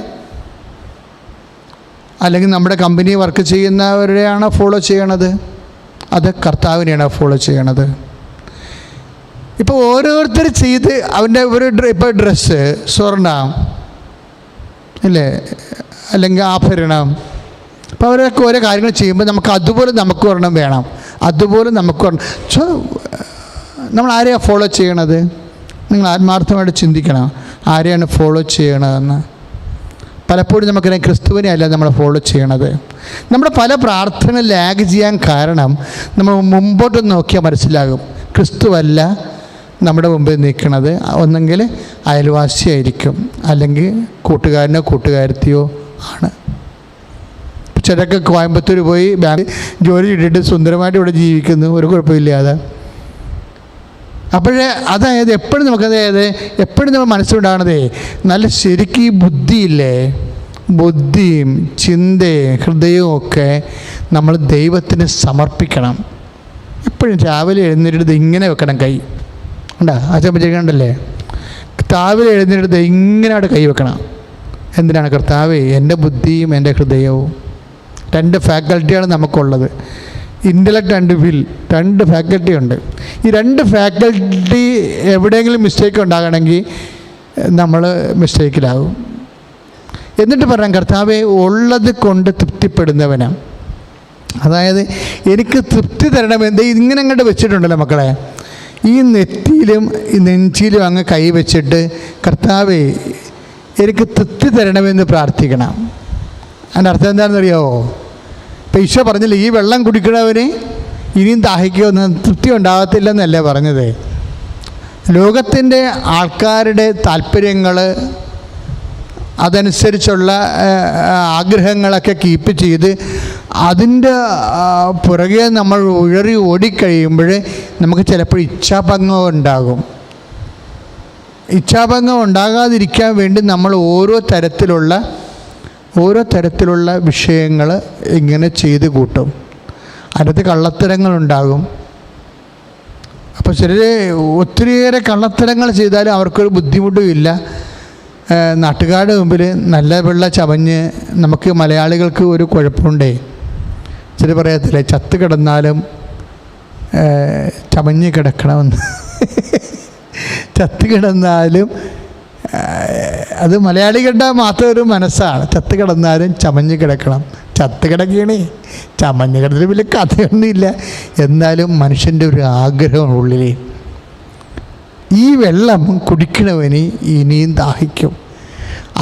അല്ലെങ്കിൽ നമ്മുടെ കമ്പനി വർക്ക് ചെയ്യുന്നവരെയാണ് ഫോളോ ചെയ്യണത്? അത് കർത്താവിനെയാണ് ഫോളോ ചെയ്യണത്. ഇപ്പോൾ ഓരോരുത്തർ ചെയ്ത് അവൻ്റെ ഇപ്പോൾ ഡ്രസ്സ്, സ്വർണം ഇല്ലേ, അല്ലെങ്കിൽ ആഭരണം, അപ്പോൾ അവരൊക്കെ ഓരോ കാര്യങ്ങൾ ചെയ്യുമ്പോൾ നമുക്ക് അതുപോലെ നമുക്ക് ഒരെണ്ണം വേണം, അതുപോലെ നമുക്ക് ഒരെണ്ണം. സോ നമ്മൾ ആരെയാണ് ഫോളോ ചെയ്യണത്? നിങ്ങൾ ആത്മാർത്ഥമായിട്ട് ചിന്തിക്കണം, ആരെയാണ് ഫോളോ ചെയ്യണതെന്ന്. പലപ്പോഴും നമുക്കറിയാം ക്രിസ്തുവിനെ അല്ല നമ്മൾ ഫോളോ ചെയ്യണത്. നമ്മുടെ പല പ്രാർത്ഥന ലാഗ് ചെയ്യാൻ കാരണം നമ്മൾ മുമ്പോട്ട് നോക്കിയാൽ മനസ്സിലാകും ക്രിസ്തുവല്ല നമ്മുടെ മുമ്പിൽ നിൽക്കണത്. ഒന്നെങ്കിൽ അയൽവാസിയായിരിക്കും, അല്ലെങ്കിൽ കൂട്ടുകാരനോ കൂട്ടുകാരത്തിയോ ആണ്. ചിലരൊക്കെ കോയമ്പത്തൂർ പോയി ബാങ്ക് ജോലി ഇട്ടിട്ട് സുന്ദരമായിട്ട് ഇവിടെ ജീവിക്കുന്നു, ഒരു കുഴപ്പമില്ലാതെ. അപ്പോഴേ അതായത് എപ്പോഴും നമ്മൾ മനസ്സിലുണ്ടാകണതേ നല്ല ശരിക്കും ഈ ബുദ്ധിയില്ലേ, ബുദ്ധിയും ചിന്തയും ഹൃദയവും ഒക്കെ നമ്മൾ ദൈവത്തിന് സമർപ്പിക്കണം. എപ്പോഴും രാവിലെ എഴുന്നേറ്റ് ഇങ്ങനെ വെക്കണം കൈ. ഉണ്ടാ അച്ഛമ്മച്ചേക്കണ്ടല്ലേ, രാവിലെ എഴുന്നേറ്റ് ഇങ്ങനെ അവിടെ കൈ വെക്കണം. എന്തിനാണ്? കർത്താവേ, എൻ്റെ ബുദ്ധിയും എൻ്റെ ഹൃദയവും, 2 ഫാക്കൽറ്റിയാണ് നമുക്കുള്ളത്. ഇൻ്റലക്ട് ആൻഡ് വിൽ, 2 ഫാക്കൽറ്റി ഉണ്ട്. ഈ 2 ഫാക്കൽറ്റി എവിടെയെങ്കിലും മിസ്റ്റേക്ക് ഉണ്ടാകണമെങ്കിൽ നമ്മൾ മിസ്റ്റേക്കിലാകും. എന്നിട്ട് പറയാം, കർത്താവെ ഉള്ളത് കൊണ്ട് തൃപ്തിപ്പെടുന്നവനാണ്. അതായത് എനിക്ക് തൃപ്തി തരണമെന്ന് ഇങ്ങനെ അങ്ങോട്ട് വെച്ചിട്ടുണ്ടല്ലോ മക്കളെ, ഈ നെറ്റിയിലും ഈ നെഞ്ചിലും അങ്ങ് കൈ വെച്ചിട്ട് കർത്താവെ എനിക്ക് തൃപ്തി തരണമെന്ന് പ്രാർത്ഥിക്കണം. അതിൻ്റെ അർത്ഥം എന്താണെന്നറിയാമോ? ഇപ്പം ഈശോ പറഞ്ഞില്ല, ഈ വെള്ളം കുടിക്കണവന് ഇനിയും ദാഹിക്കുമെന്ന് തൃപ്തി ഉണ്ടാകത്തില്ലെന്നല്ലേ പറഞ്ഞത്. ലോകത്തിൻ്റെ ആൾക്കാരുടെ താല്പര്യങ്ങൾ, അതനുസരിച്ചുള്ള ആഗ്രഹങ്ങളൊക്കെ കീപ്പ് ചെയ്ത് അതിൻ്റെ പുറകെ നമ്മൾ ഓടിക്കഴിയുമ്പോൾ നമുക്ക് ചിലപ്പോൾ ഇച്ഛാഭംഗം ഉണ്ടാകും. ഇച്ഛാഭംഗം ഉണ്ടാകാതിരിക്കാൻ വേണ്ടി നമ്മൾ ഓരോ തരത്തിലുള്ള വിഷയങ്ങൾ ഇങ്ങനെ ചെയ്ത് കൂട്ടും. അതിനകത്ത് കള്ളത്തരങ്ങളുണ്ടാകും. അപ്പോൾ ചിലർ ഒത്തിരിയേറെ കള്ളത്തരങ്ങൾ ചെയ്താലും അവർക്കൊരു ബുദ്ധിമുട്ടും ഇല്ല. നാട്ടുകാരുടെ മുമ്പിൽ നല്ല വെള്ള ചമഞ്ഞ്, നമുക്ക് മലയാളികൾക്ക് ഒരു കുഴപ്പമുണ്ടേ, ചില പറയത്തില്ലേ ചത്ത് കിടന്നാലും ചമഞ്ഞ് കിടക്കണമെന്ന്. ചത്ത് കിടന്നാലും അത് മലയാളികളുടെ മാത്രം ഒരു മനസ്സാണ്. ചത്ത് കിടന്നാലും ചമഞ്ഞ് കിടക്കണം. ചത്ത് കിടക്കണേ, ചമഞ്ഞ് കിടന്നിട്ട് വലിയ കഥയൊന്നുമില്ല. എന്നാലും മനുഷ്യൻ്റെ ഒരു ആഗ്രഹം ഉള്ളിൽ, ഈ വെള്ളം കുടിക്കണവന് ഇനിയും ദാഹിക്കും.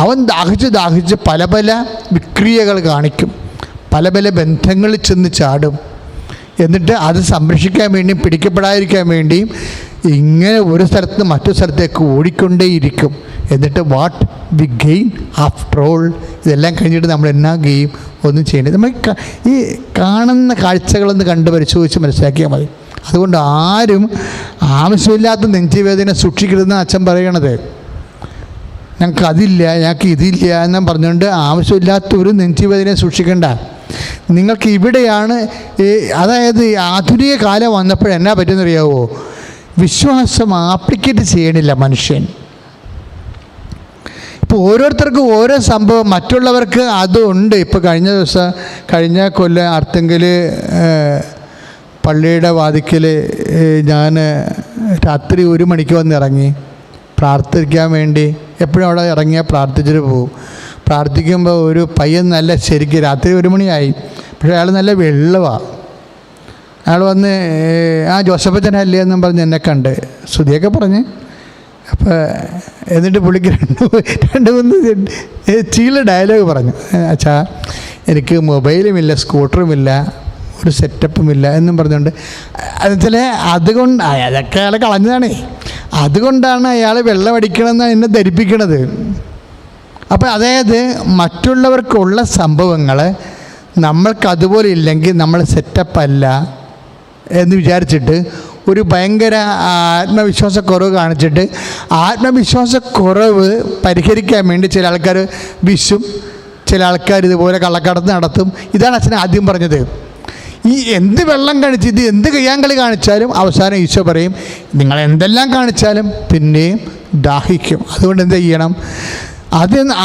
അവൻ ദാഹിച്ച് പല വിക്രിയകൾ കാണിക്കും, പല ബന്ധങ്ങളിൽ ചെന്ന് ചാടും. എന്നിട്ട് അത് സംരക്ഷിക്കാൻ വേണ്ടിയും പിടിക്കപ്പെടാതിരിക്കാൻ വേണ്ടിയും ഇങ്ങനെ ഒരു സ്ഥലത്ത് നിന്ന് മറ്റൊരു സ്ഥലത്തേക്ക് ഓടിക്കൊണ്ടേയിരിക്കും. എന്നിട്ട് what we gain after all, ഇതെല്ലാം കഴിഞ്ഞിട്ട് നമ്മൾ എന്നാ ഗെയിം ഒന്നും ചെയ്യേണ്ടത്. നമ്മൾ ഈ കാണുന്ന കാഴ്ചകളൊന്ന് കണ്ട് പരിശോധിച്ച് മനസ്സിലാക്കിയാൽ മതി. അതുകൊണ്ട് ആരും ആവശ്യമില്ലാത്ത നെഞ്ചുവേദന സൂക്ഷിക്കരുതെന്ന് അച്ഛൻ പറയണത്. ഞങ്ങൾക്ക് അതില്ല, ഞങ്ങൾക്ക് ഇതില്ല എന്നും പറഞ്ഞുകൊണ്ട് ആവശ്യമില്ലാത്ത ഒരു നെഞ്ചുവേദന സൂക്ഷിക്കേണ്ട. നിങ്ങൾക്ക് ഇവിടെയാണ് അതായത് ആധുനിക കാലം വന്നപ്പോഴെന്നാ പറ്റുമെന്നറിയാവോ, വിശ്വാസം ആപ്ലിക്കേറ്റ് ചെയ്യണില്ല മനുഷ്യൻ. ഇപ്പോൾ ഓരോരുത്തർക്കും ഓരോ സംഭവം, മറ്റുള്ളവർക്ക് അതുണ്ട്. ഇപ്പോൾ കഴിഞ്ഞ കൊല്ലം അർത്തുങ്കൽ പള്ളിയുടെ വാതിക്കൽ ഞാൻ രാത്രി 1 മണിക്ക് വന്നിറങ്ങി പ്രാർത്ഥിക്കാൻ വേണ്ടി. എപ്പോഴും അവിടെ ഇറങ്ങിയാൽ പ്രാർത്ഥിച്ചിട്ട് പോകും. പ്രാർത്ഥിക്കുമ്പോൾ ഒരു പയ്യൻ നല്ല ശരിക്കും രാത്രി 1 മണിയായി, പക്ഷേ അയാൾ നല്ല വെള്ളമാണ്. അയാൾ വന്ന് ജോസഫച്ചനല്ലേ എന്നും പറഞ്ഞ് എന്നെ കണ്ട് സ്തുതിയൊക്കെ പറഞ്ഞ്. അപ്പോൾ എന്നിട്ട് പുള്ളിക്ക് രണ്ട് മൂന്ന് ചീല ഡയലോഗ് പറഞ്ഞു. അച്ഛാ, എനിക്ക് മൊബൈലുമില്ല, സ്കൂട്ടറുമില്ല, ഒരു സെറ്റപ്പുമില്ല എന്നും പറഞ്ഞുകൊണ്ട്. എന്നുവെച്ചാൽ അതുകൊണ്ട് അതൊക്കെ അയാൾ കളഞ്ഞതാണേ. അതുകൊണ്ടാണ് അയാൾ വെള്ളമടിക്കണമെന്ന് എന്നെ ധരിപ്പിക്കണത്. അപ്പോൾ അതായത് മറ്റുള്ളവർക്കുള്ള സംഭവങ്ങൾ നമ്മൾക്ക് അതുപോലെ ഇല്ലെങ്കിൽ നമ്മൾ സെറ്റപ്പല്ല എന്ന് വിചാരിച്ചിട്ട് ഒരു ഭയങ്കര ആത്മവിശ്വാസക്കുറവ് കാണിച്ചിട്ട് ആത്മവിശ്വാസക്കുറവ് പരിഹരിക്കാൻ വേണ്ടി ചില ആൾക്കാർ വിശും, ചില ആൾക്കാർ ഇതുപോലെ കള്ളക്കടത്ത് നടത്തും. ഇതാണ് അച്ഛൻ ആദ്യം പറഞ്ഞത്. ഈ എന്ത് വെള്ളം കാണിച്ച് ഇത് എന്ത് കയ്യാങ്കളി കാണിച്ചാലും അവസാനം ഈശോ പറയും നിങ്ങൾ എന്തെല്ലാം കാണിച്ചാലും പിന്നെയും ദാഹിക്കും. അതുകൊണ്ട് എന്ത് ചെയ്യണം?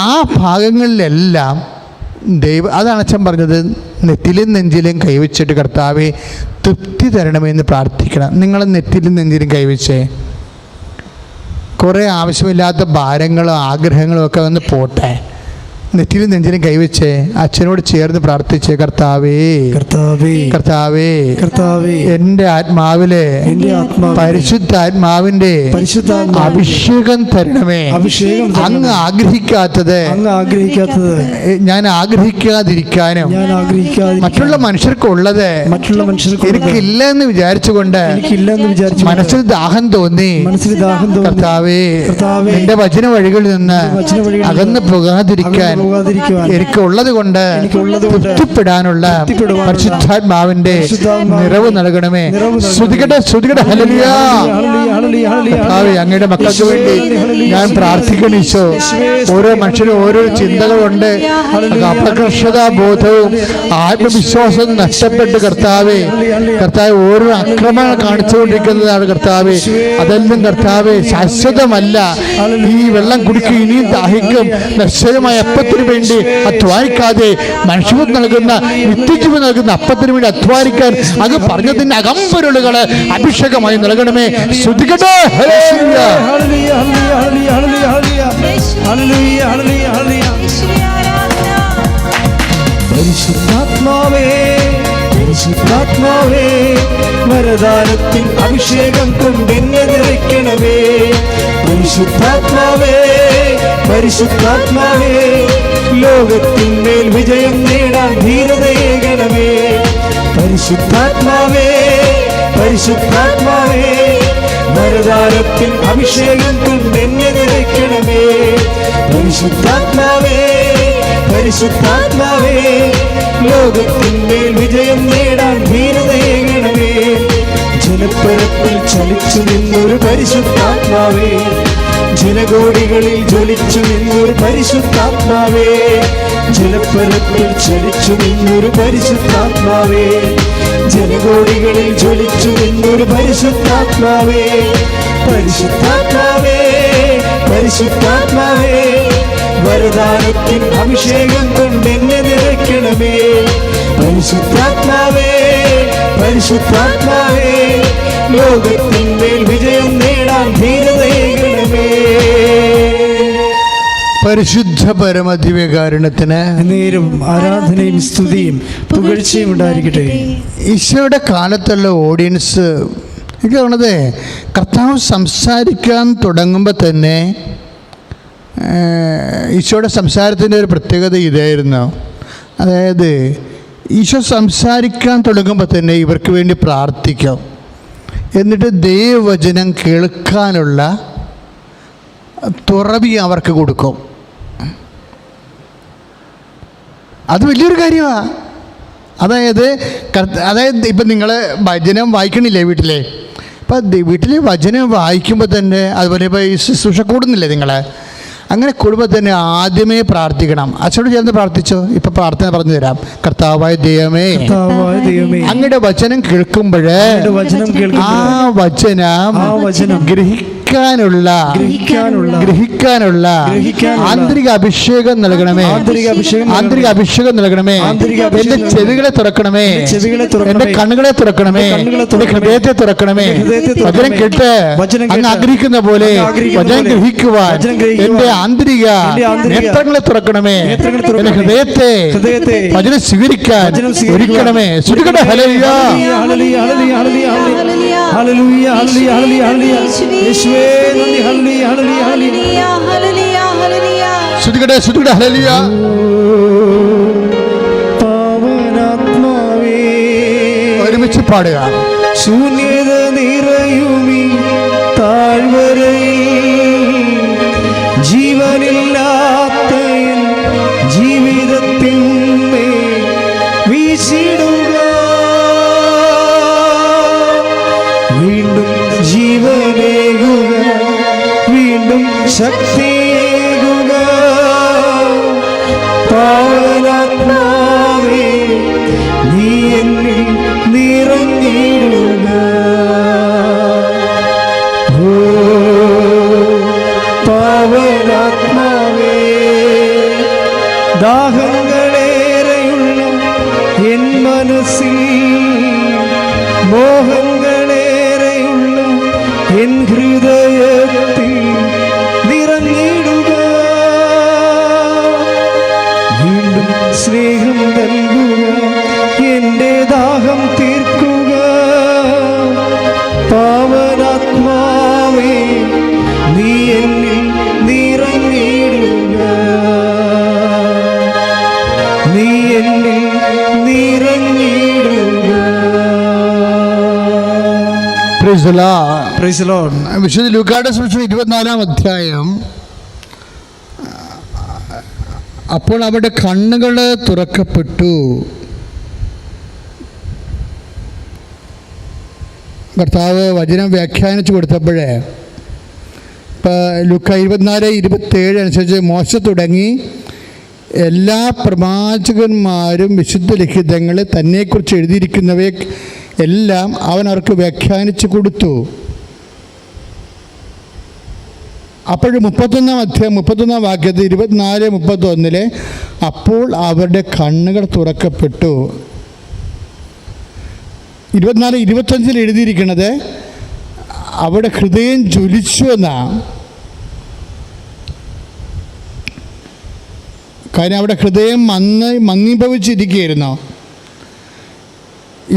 ആ ഭാഗങ്ങളിലെല്ലാം അതാണ് അച്ഛൻ പറഞ്ഞത്, നെറ്റിലും നെഞ്ചിലും കൈവച്ചിട്ട് കർത്താവെ തൃപ്തി തരണമെന്ന് പ്രാർത്ഥിക്കണം. നിങ്ങൾ നെറ്റിലും നെഞ്ചിലും കൈവച്ചേ. കുറേ ആവശ്യമില്ലാത്ത ഭാരങ്ങളും ആഗ്രഹങ്ങളും ഒക്കെ വന്ന് പോട്ടെ. നെറ്റിലും നെഞ്ചിലും കൈവച്ചേ അച്ഛനോട് ചേർന്ന് പ്രാർത്ഥിച്ചേ, കർത്താവേ കർത്താവേ കർത്താവേ കർത്താവേ എൻ്റെ ആത്മാവിലെ പരിശുദ്ധാത്മാവിൻ്റെ അഭിഷേകം തരണമേ. അങ്ങ് ആഗ്രഹിക്കാത്തത് ഞാൻ ആഗ്രഹിക്കാതിരിക്കാനും മറ്റുള്ള മനുഷ്യർക്കുള്ളത് എനിക്കില്ല എന്ന് വിചാരിച്ചുകൊണ്ട് മനസ്സിൽ ദാഹം തോന്നി കർത്താവേ നിന്റെ വചന വഴികളിൽ നിന്ന് അകന്നു പോകാതിരിക്കാൻ എനിക്കുള്ളത് കൊണ്ട് തൃപ്തിപ്പെടാനുള്ള പരിശുദ്ധാത്മാവിന്റെ നിറവ് നൽകണമേ. ശ്രുതികട്ടെ ശ്രുതികട്ടെ. ഹല്ലേലൂയ. അങ്ങയുടെ മക്കൾക്ക് വേണ്ടി ഞാൻ പ്രാർത്ഥിക്കണം ഈശോ. ഓരോ മനുഷ്യരും ഓരോ ചിന്തകളുണ്ട്. അപകർഷതാ ബോധവും ആത്മവിശ്വാസവും നഷ്ടപ്പെട്ട് കർത്താവെ ഓരോ ആക്രമണം കാണിച്ചുകൊണ്ടിരിക്കുന്നതാണ് കർത്താവെ. അതെല്ലാം കർത്താവെ ശാശ്വതമല്ല. ഈ വെള്ളം കുടിക്കും, ഇനിയും ദാഹിക്കും. നശ്വരമായ അപ്പത്തിന് വേണ്ടി അധ്വാനിക്കാതെ മനുഷ്യത്വം നൽകുന്ന നിത്യജീവൻ നൽകുന്ന അപ്പത്തിന് വേണ്ടി അധ്വാനിക്കാൻ അങ്ങ് പറഞ്ഞതിന്റെ അകമ്പൊരുളുകള് അഭിഷേകമായി നൽകണമേ. ശ്രുതികട്ടെ. പരിശുദ്ധാത്മാവേ പരിശുദ്ധാത്മാവേ വരദാനത്തിൻ അഭിഷേകം കൊണ്ടെന്നെ നിറയ്ക്കണമേ. പരിശുദ്ധാത്മാവേ പരിശുദ്ധാത്മാവേ ലോകത്തിന്മേൽ വിജയം നേടാൻ ധീരതയേകണമേ. പരിശുദ്ധാത്മാവേ പരിശുദ്ധാത്മാവേ വരദാനത്തിൻ അഭിഷേകം കൊണ്ടെന്നെ നിറയ്ക്കണമേ. പരിശുദ്ധാത്മാവേ പരിശുദ്ധാത്മാവേ ലോകത്തിന്മേൽ വിജയം നേടാൻ ധീരതയേകണമേ. ജലപ്പരപ്പിൽ ചലിച്ചു നിന്നൊരു പരിശുദ്ധാത്മാവേ ജനകോടികളിൽ ജ്വലിച്ചു നിന്നൊരു പരിശുദ്ധാത്മാവേ. ജലപ്പരപ്പിൽ ചലിച്ചു നിന്നൊരു പരിശുദ്ധാത്മാവേ ജനകോടികളിൽ ജ്വലിച്ചു നിന്നൊരു പരിശുദ്ധാത്മാവേ. പരിശുദ്ധാത്മാവേ പരിശുദ്ധാത്മാവേ വരദാനത്തിൻ അഭിഷേകം കൊണ്ടെന്നെ നിറയ്ക്കണമേ. പരിശുദ്ധാത്മാവേ പരിശുദ്ധാത്മാവേ ലോകത്തിന്മേൽ വിജയം നേടാൻ ധീരതയേകണമേ. പരിശുദ്ധ പരമദിവ്യകാരുണ്യത്തിന് നേരും ആരാധനയും സ്തുതിയും പുകഴ്ചയും ഉണ്ടായിരിക്കട്ടെ. ഈശോയുടെ കാലത്തുള്ള ഓഡിയൻസ് എനിക്ക് തോന്നുന്നത് കർത്താവ് സംസാരിക്കാൻ തുടങ്ങുമ്പോൾ തന്നെ ഈശോയുടെ സംസാരത്തിൻ്റെ ഒരു പ്രത്യേകത ഇതായിരുന്നു. അതായത് ഈശോ സംസാരിക്കാൻ തുടങ്ങുമ്പോൾ തന്നെ ഇവർക്ക് വേണ്ടി പ്രാർത്ഥിക്കാം. എന്നിട്ട് ദൈവവചനം കേൾക്കാനുള്ള തുറവി അവർക്ക് കൊടുക്കും. അത് വലിയൊരു കാര്യമാണ്. അതായത് ഇപ്പം നിങ്ങൾ വചനം വായിക്കണില്ലേ വീട്ടിലെ? ഇപ്പം വീട്ടിൽ വചനം വായിക്കുമ്പോൾ തന്നെ അതുപോലെ ഇപ്പോൾ ഈ ശുശ്രൂഷ കൂടുന്നില്ലേ നിങ്ങൾ? അങ്ങനെ കൂടുമ്പോൾ തന്നെ ആദ്യമേ പ്രാർത്ഥിക്കണം. അച്ഛനോട് ചേർന്ന് പ്രാർത്ഥിച്ചോ. ഇപ്പം പ്രാർത്ഥന പറഞ്ഞു തരാം. കർത്താവായ ദൈവമേ, അങ്ങയുടെ വചനം കേൾക്കുമ്പോൾ ആ വചനം ഗ്രഹിക്കാനുള്ള ആന്തരിക അഭിഷേകം നൽകണമേ. ആന്തരിക അഭിഷേകം നൽകണമേ. എന്റെ ചെവികളെ തുറക്കണമേ. എന്റെ കണ്ണുകളെ തുറക്കണമേ. എന്റെ ഹൃദയത്തെ തുറക്കണമേ. വചനം കേട്ട് അങ്ങ് ആഗ്രഹിക്കുന്ന പോലെ വചനം ഗ്രഹിക്കുവാൻ എന്റെ ആന്തരിക നേത്രങ്ങളെ തുറക്കണമേ. എന്റെ ഹൃദയത്തെ വചനം സ്വീകരിക്കാൻ ഒരുക്കണമേ. ശ്രുതികട്ടെ hallelujah, hallelujah, hallelujah, hallelujah, hallelujah, hallelujah. ശ്രുതികട്ടെ, ശ്രുതികട്ടെ ഹല്ലേലൂയ. പാവനാത്മാവേ ഒരുമിച്ച് പാടുക. ശൂന്യത നിറയുമീ താഴ്വരയിൽ ജീവനില്ലാത്ത ജീവിതത്തിന്മേൽ വീശിടുക. വീണ്ടും ജീവനേകുക, വീണ്ടും ശക്തിയേകുക. പാവനാത്മാവേ നീ എന്നിൽ നിറഞ്ഞിടുക. പാവനാത്മാവേ ദാഹങ്ങളേറെയുള്ള എൻ മനസ്സിൽ, മോഹങ്ങളേറെയുള്ള എൻ ഹൃദയത്തിൽ നിറഞ്ഞിടുക. വീണ്ടും സ്നേഹം നൽകുക, എന്റെ ദാഹം തീർക്കുക. പാവനാത്മാവേ നീ എന്നിൽ നിറഞ്ഞിടുക. നീ എന്നിൽ നിറഞ്ഞിടുക. Praise the Lord. Praise the Lord. വിശുദ്ധ ലൂക്കായുടെ സുവിശേഷം 24-ാം അധ്യായം. അപ്പോൾ അവരുടെ കണ്ണുകൾ തുറക്കപ്പെട്ടു. കർത്താവ് വചനം വ്യാഖ്യാനിച്ചു കൊടുത്തപ്പോഴേ ഇപ്പോൾ ലൂക്ക 24:27 അനുസരിച്ച് മോശ തുടങ്ങി എല്ലാ പ്രവാചകന്മാരും വിശുദ്ധ ലിഖിതങ്ങളിൽ തന്നെക്കുറിച്ച് എഴുതിയിരിക്കുന്നവയെ എല്ലാം അവൻ അവർക്ക് വ്യാഖ്യാനിച്ചു കൊടുത്തു. അപ്പോൾ 31-ാം അധ്യായം 31-ാം വാക്യത്തിൽ 24:31 അപ്പോൾ അവരുടെ കണ്ണുകൾ തുറക്കപ്പെട്ടു. 24:25 എഴുതിയിരിക്കുന്നത് അവിടെ ഹൃദയം ജ്വലിച്ചു എന്നാണ്. കാര്യം അവിടെ ഹൃദയം മന്ദീഭവിച്ചിരിക്കുകയായിരുന്നു.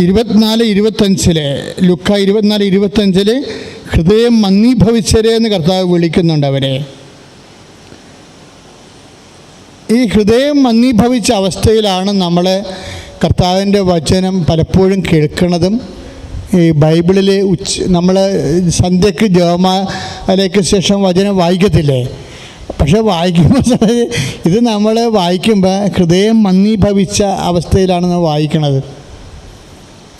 24:25 ലുക്ക 24:25 ഹൃദയം മന്ദീഭവിച്ചരെ എന്ന് കർത്താവ് വിളിക്കുന്നുണ്ട് അവരെ. ഈ ഹൃദയം മന്ദീഭവിച്ച അവസ്ഥയിലാണ് നമ്മൾ കർത്താവിൻ്റെ വചനം പലപ്പോഴും കേൾക്കുന്നതും. ഈ ബൈബിളിൽ നമ്മൾ സന്ധ്യയ്ക്ക് ജപമാലയ്ക്ക് ശേഷം വചനം വായിക്കത്തില്ലേ? പക്ഷെ വായിക്കുമ്പോൾ ഇത് നമ്മൾ വായിക്കുമ്പോൾ ഹൃദയം മന്ദീഭവിച്ച അവസ്ഥയിലാണ് നമ്മൾ വായിക്കണത്.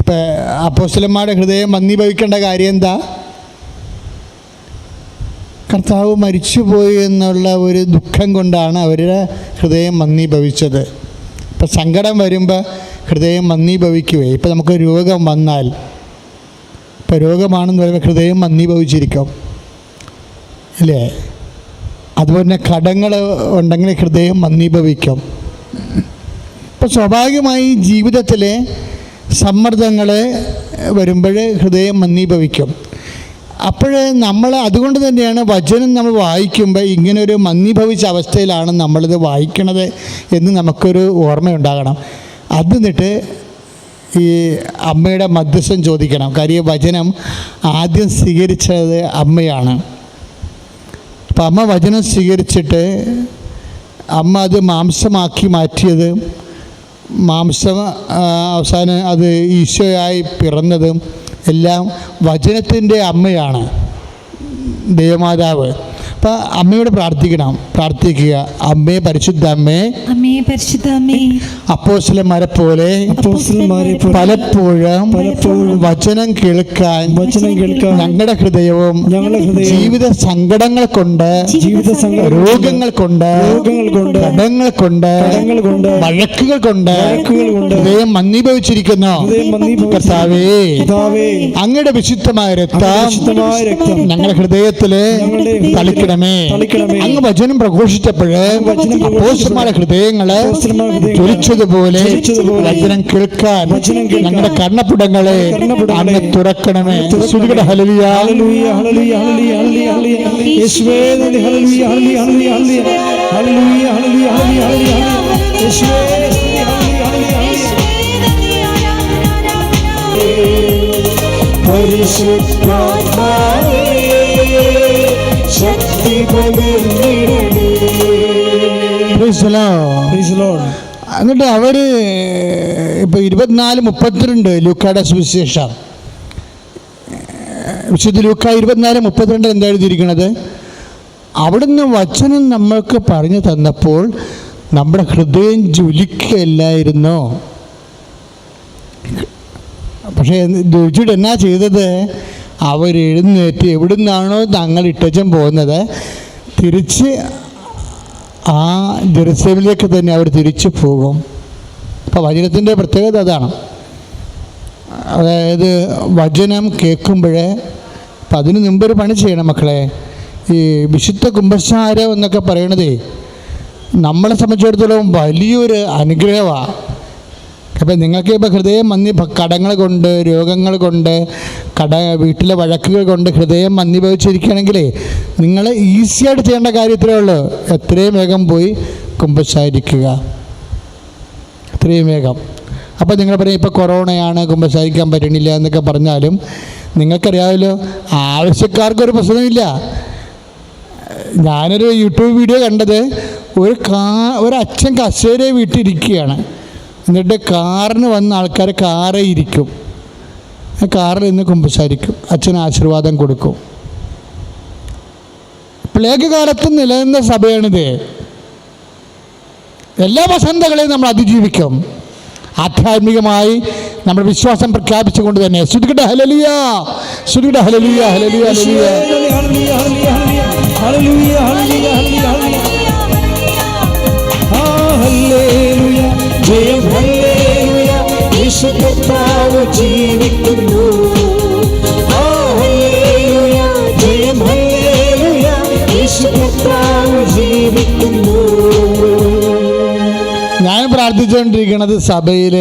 ഇപ്പം അപ്പോസ്തലന്മാരുടെ ഹൃദയം മന്ദീഭവിക്കേണ്ട കാര്യം എന്താ? കർത്താവ് മരിച്ചുപോയി എന്നുള്ള ഒരു ദുഃഖം കൊണ്ടാണ് അവരുടെ ഹൃദയം മന്ദീഭവിച്ചത്. ഇപ്പം സങ്കടം വരുമ്പോൾ ഹൃദയം മന്ദീഭവിക്കുകയെ. ഇപ്പം നമുക്ക് രോഗം വന്നാൽ, ഇപ്പം രോഗമാണെന്ന് പറയുമ്പോൾ ഹൃദയം മന്ദീഭവിച്ചിരിക്കും അല്ലേ? അതുപോലെ തന്നെ കടങ്ങൾ ഉണ്ടെങ്കിൽ ഹൃദയം മന്ദീഭവിക്കും. ഇപ്പം സ്വാഭാവികമായി ജീവിതത്തിലെ സമ്മർദ്ദങ്ങൾ വരുമ്പോൾ ഹൃദയം മന്ദീഭവിക്കും. അപ്പോൾ നമ്മൾ അതുകൊണ്ട് തന്നെയാണ് വചനം നമ്മൾ വായിക്കുമ്പോൾ ഇങ്ങനൊരു മന്ദീഭവിച്ച അവസ്ഥയിലാണ് നമ്മളിത് വായിക്കണത് എന്ന് നമുക്കൊരു ഓർമ്മയുണ്ടാകണം. അത് എന്നിട്ട് ഈ അമ്മയുടെ മധ്യസ്ഥം ചോദിക്കണം. കാര്യം വചനം ആദ്യം സ്വീകരിച്ചത് അമ്മയാണ്. അപ്പം അമ്മ വചനം സ്വീകരിച്ചിട്ട് അമ്മ അത് മാംസമാക്കി മാറ്റിയത്, മാംസം അവസാനം അത് ഈശോയായി പിറന്നതും എല്ലാം വചനത്തിൻ്റെ അമ്മയാണ്, ദൈവമാതാവ്. അപ്പം അമ്മയോട് പ്രാർത്ഥിക്കുക. അമ്മേ, പരിശുദ്ധ അമ്മേ, അമ്മേ പരിശുദ്ധ അമ്മേ, അപ്പോസ്തലന്മാരെ പോലെ പലപ്പോഴും വചനം കേൾക്കാൻ ഞങ്ങളുടെ ഹൃദയവും ജീവിത സങ്കടങ്ങൾ കൊണ്ട്, രോഗങ്ങൾ കൊണ്ട്, കടങ്ങൾ കൊണ്ട്, വഴക്കുകൾ കൊണ്ട് ഹൃദയം മന്ദീഭവിച്ചിരിക്കുന്നു. കർത്താവേ, അങ്ങയുടെ വിശുദ്ധമായ രക്തം ഞങ്ങളുടെ ഹൃദയത്തില് തളിക്കണമേ. അങ്ങ് വചനം പ്രഘോഷിച്ചപ്പോഴ് അപ്പോസ്തലന്മാരുടെ ഹൃദയങ്ങള് ജ്വലിച്ചതുപോലെ വചനം കേൾക്കാൻ ഞങ്ങളുടെ കർണപുടങ്ങളെ അങ്ങ് തുറക്കണമേ. സ്തുതിക്കട്ടെ. Hallelujah, hallelujah, hallelujah, hallelujah, hallelujah. യേശുവേ നന്ദി. Hallelujah, hallelujah, hallelujah, hallelujah, hallelujah, hallelujah, hallelujah. യേശുവേ നന്ദി. ഹല്ലേലൂയ, ഹല്ലേലൂയ, പരിശുദ്ധാത്മാവേ ശക്തി പകർന്നിടണേ. Praise the Lord. എന്നിട്ട് അവർ ഇപ്പോൾ 24:32 ലൂക്കായുടെ സുവിശേഷം, വിശുദ്ധ ലൂക്ക 24:32 എന്താ എഴുതിയിരിക്കുന്നത്? അവിടുന്ന് വചനം നമ്മൾക്ക് പറഞ്ഞു തന്നപ്പോൾ നമ്മുടെ ഹൃദയം ജ്വലിക്കുകയല്ലായിരുന്നോ? പക്ഷേ ദുരിച്ചിട്ട് എന്നാ ചെയ്തത്? അവരെഴുന്നേറ്റ് എവിടുന്നാണോ തങ്ങൾ ഇട്ടച്ചം പോകുന്നത് തിരിച്ച് ആ ജെറുസലേമിലേക്ക് തന്നെ അവർ തിരിച്ചു പോകും. അപ്പോൾ വചനത്തിൻ്റെ പ്രത്യേകത അതാണ്. അതായത് വചനം കേൾക്കുമ്പോഴേ, അപ്പം അതിന് മുമ്പൊരു പണി ചെയ്യണം മക്കളെ. ഈ വിശുദ്ധ കുംഭസാരം എന്നൊക്കെ പറയണതേ നമ്മളെ സംബന്ധിച്ചിടത്തോളം വലിയൊരു അനുഗ്രഹമാണ്. അപ്പം നിങ്ങൾക്ക് ഇപ്പോൾ ഹൃദയം കടങ്ങൾ കൊണ്ട്, രോഗങ്ങൾ കൊണ്ട്, വീട്ടിലെ വഴക്കുകൾ കൊണ്ട് ഹൃദയം മന്ദീഭവിച്ചിരിക്കുകയാണെങ്കിലേ നിങ്ങൾ ഈസിയായിട്ട് ചെയ്യേണ്ട കാര്യത്തിലേ ഉള്ളൂ. എത്രയും വേഗം പോയി കുമ്പസാരിക്കുക, എത്രയും വേഗം. അപ്പോൾ നിങ്ങൾ പറയും ഇപ്പോൾ കൊറോണയാണ്, കുമ്പസാരിക്കാൻ പറ്റണില്ല എന്നൊക്കെ പറഞ്ഞാലും നിങ്ങൾക്കറിയാമല്ലോ, ആവശ്യക്കാർക്കൊരു പ്രശ്നമില്ല. ഞാനൊരു യൂട്യൂബ് വീഡിയോ കണ്ടത്, ഒരു അച്ഛൻ കസേരയെ വീട്ടിലിരിക്കുകയാണ്. എന്നിട്ട് കാറിന് വന്ന ആൾക്കാർ കാറേ ഇരിക്കും, കാറിൽ നിന്ന് കുമ്പസാരിക്കും, അച്ഛന് ആശീർവാദം കൊടുക്കും. പ്ലേഗ് കാലത്ത് നിലനിന്ന സഭയാണിത്. എല്ലാ വസന്തകളെയും നമ്മൾ അതിജീവിക്കും. ആധ്യാത്മികമായി നമ്മുടെ വിശ്വാസം പ്രഖ്യാപിച്ചുകൊണ്ട് തന്നെ. സ്തുതിക്കട്ടെ. ഹല്ലേലൂയ, സ്തുതിക്കട്ടെ. Hallelujah, hallelujah, hallelujah, hallelujah, hallelujah. ജയം ഹല്ലേലൂയ, യേശു കർത്താവ് ജീവിക്കുന്നു. ഹല്ലേലൂയ, ജയം ഹല്ലേലൂയ, യേശു കർത്താവ് ജീവിക്കുന്നു. ഞാൻ പ്രാർത്ഥിച്ചുകൊണ്ടിരിക്കുന്നത് സഭയിൽ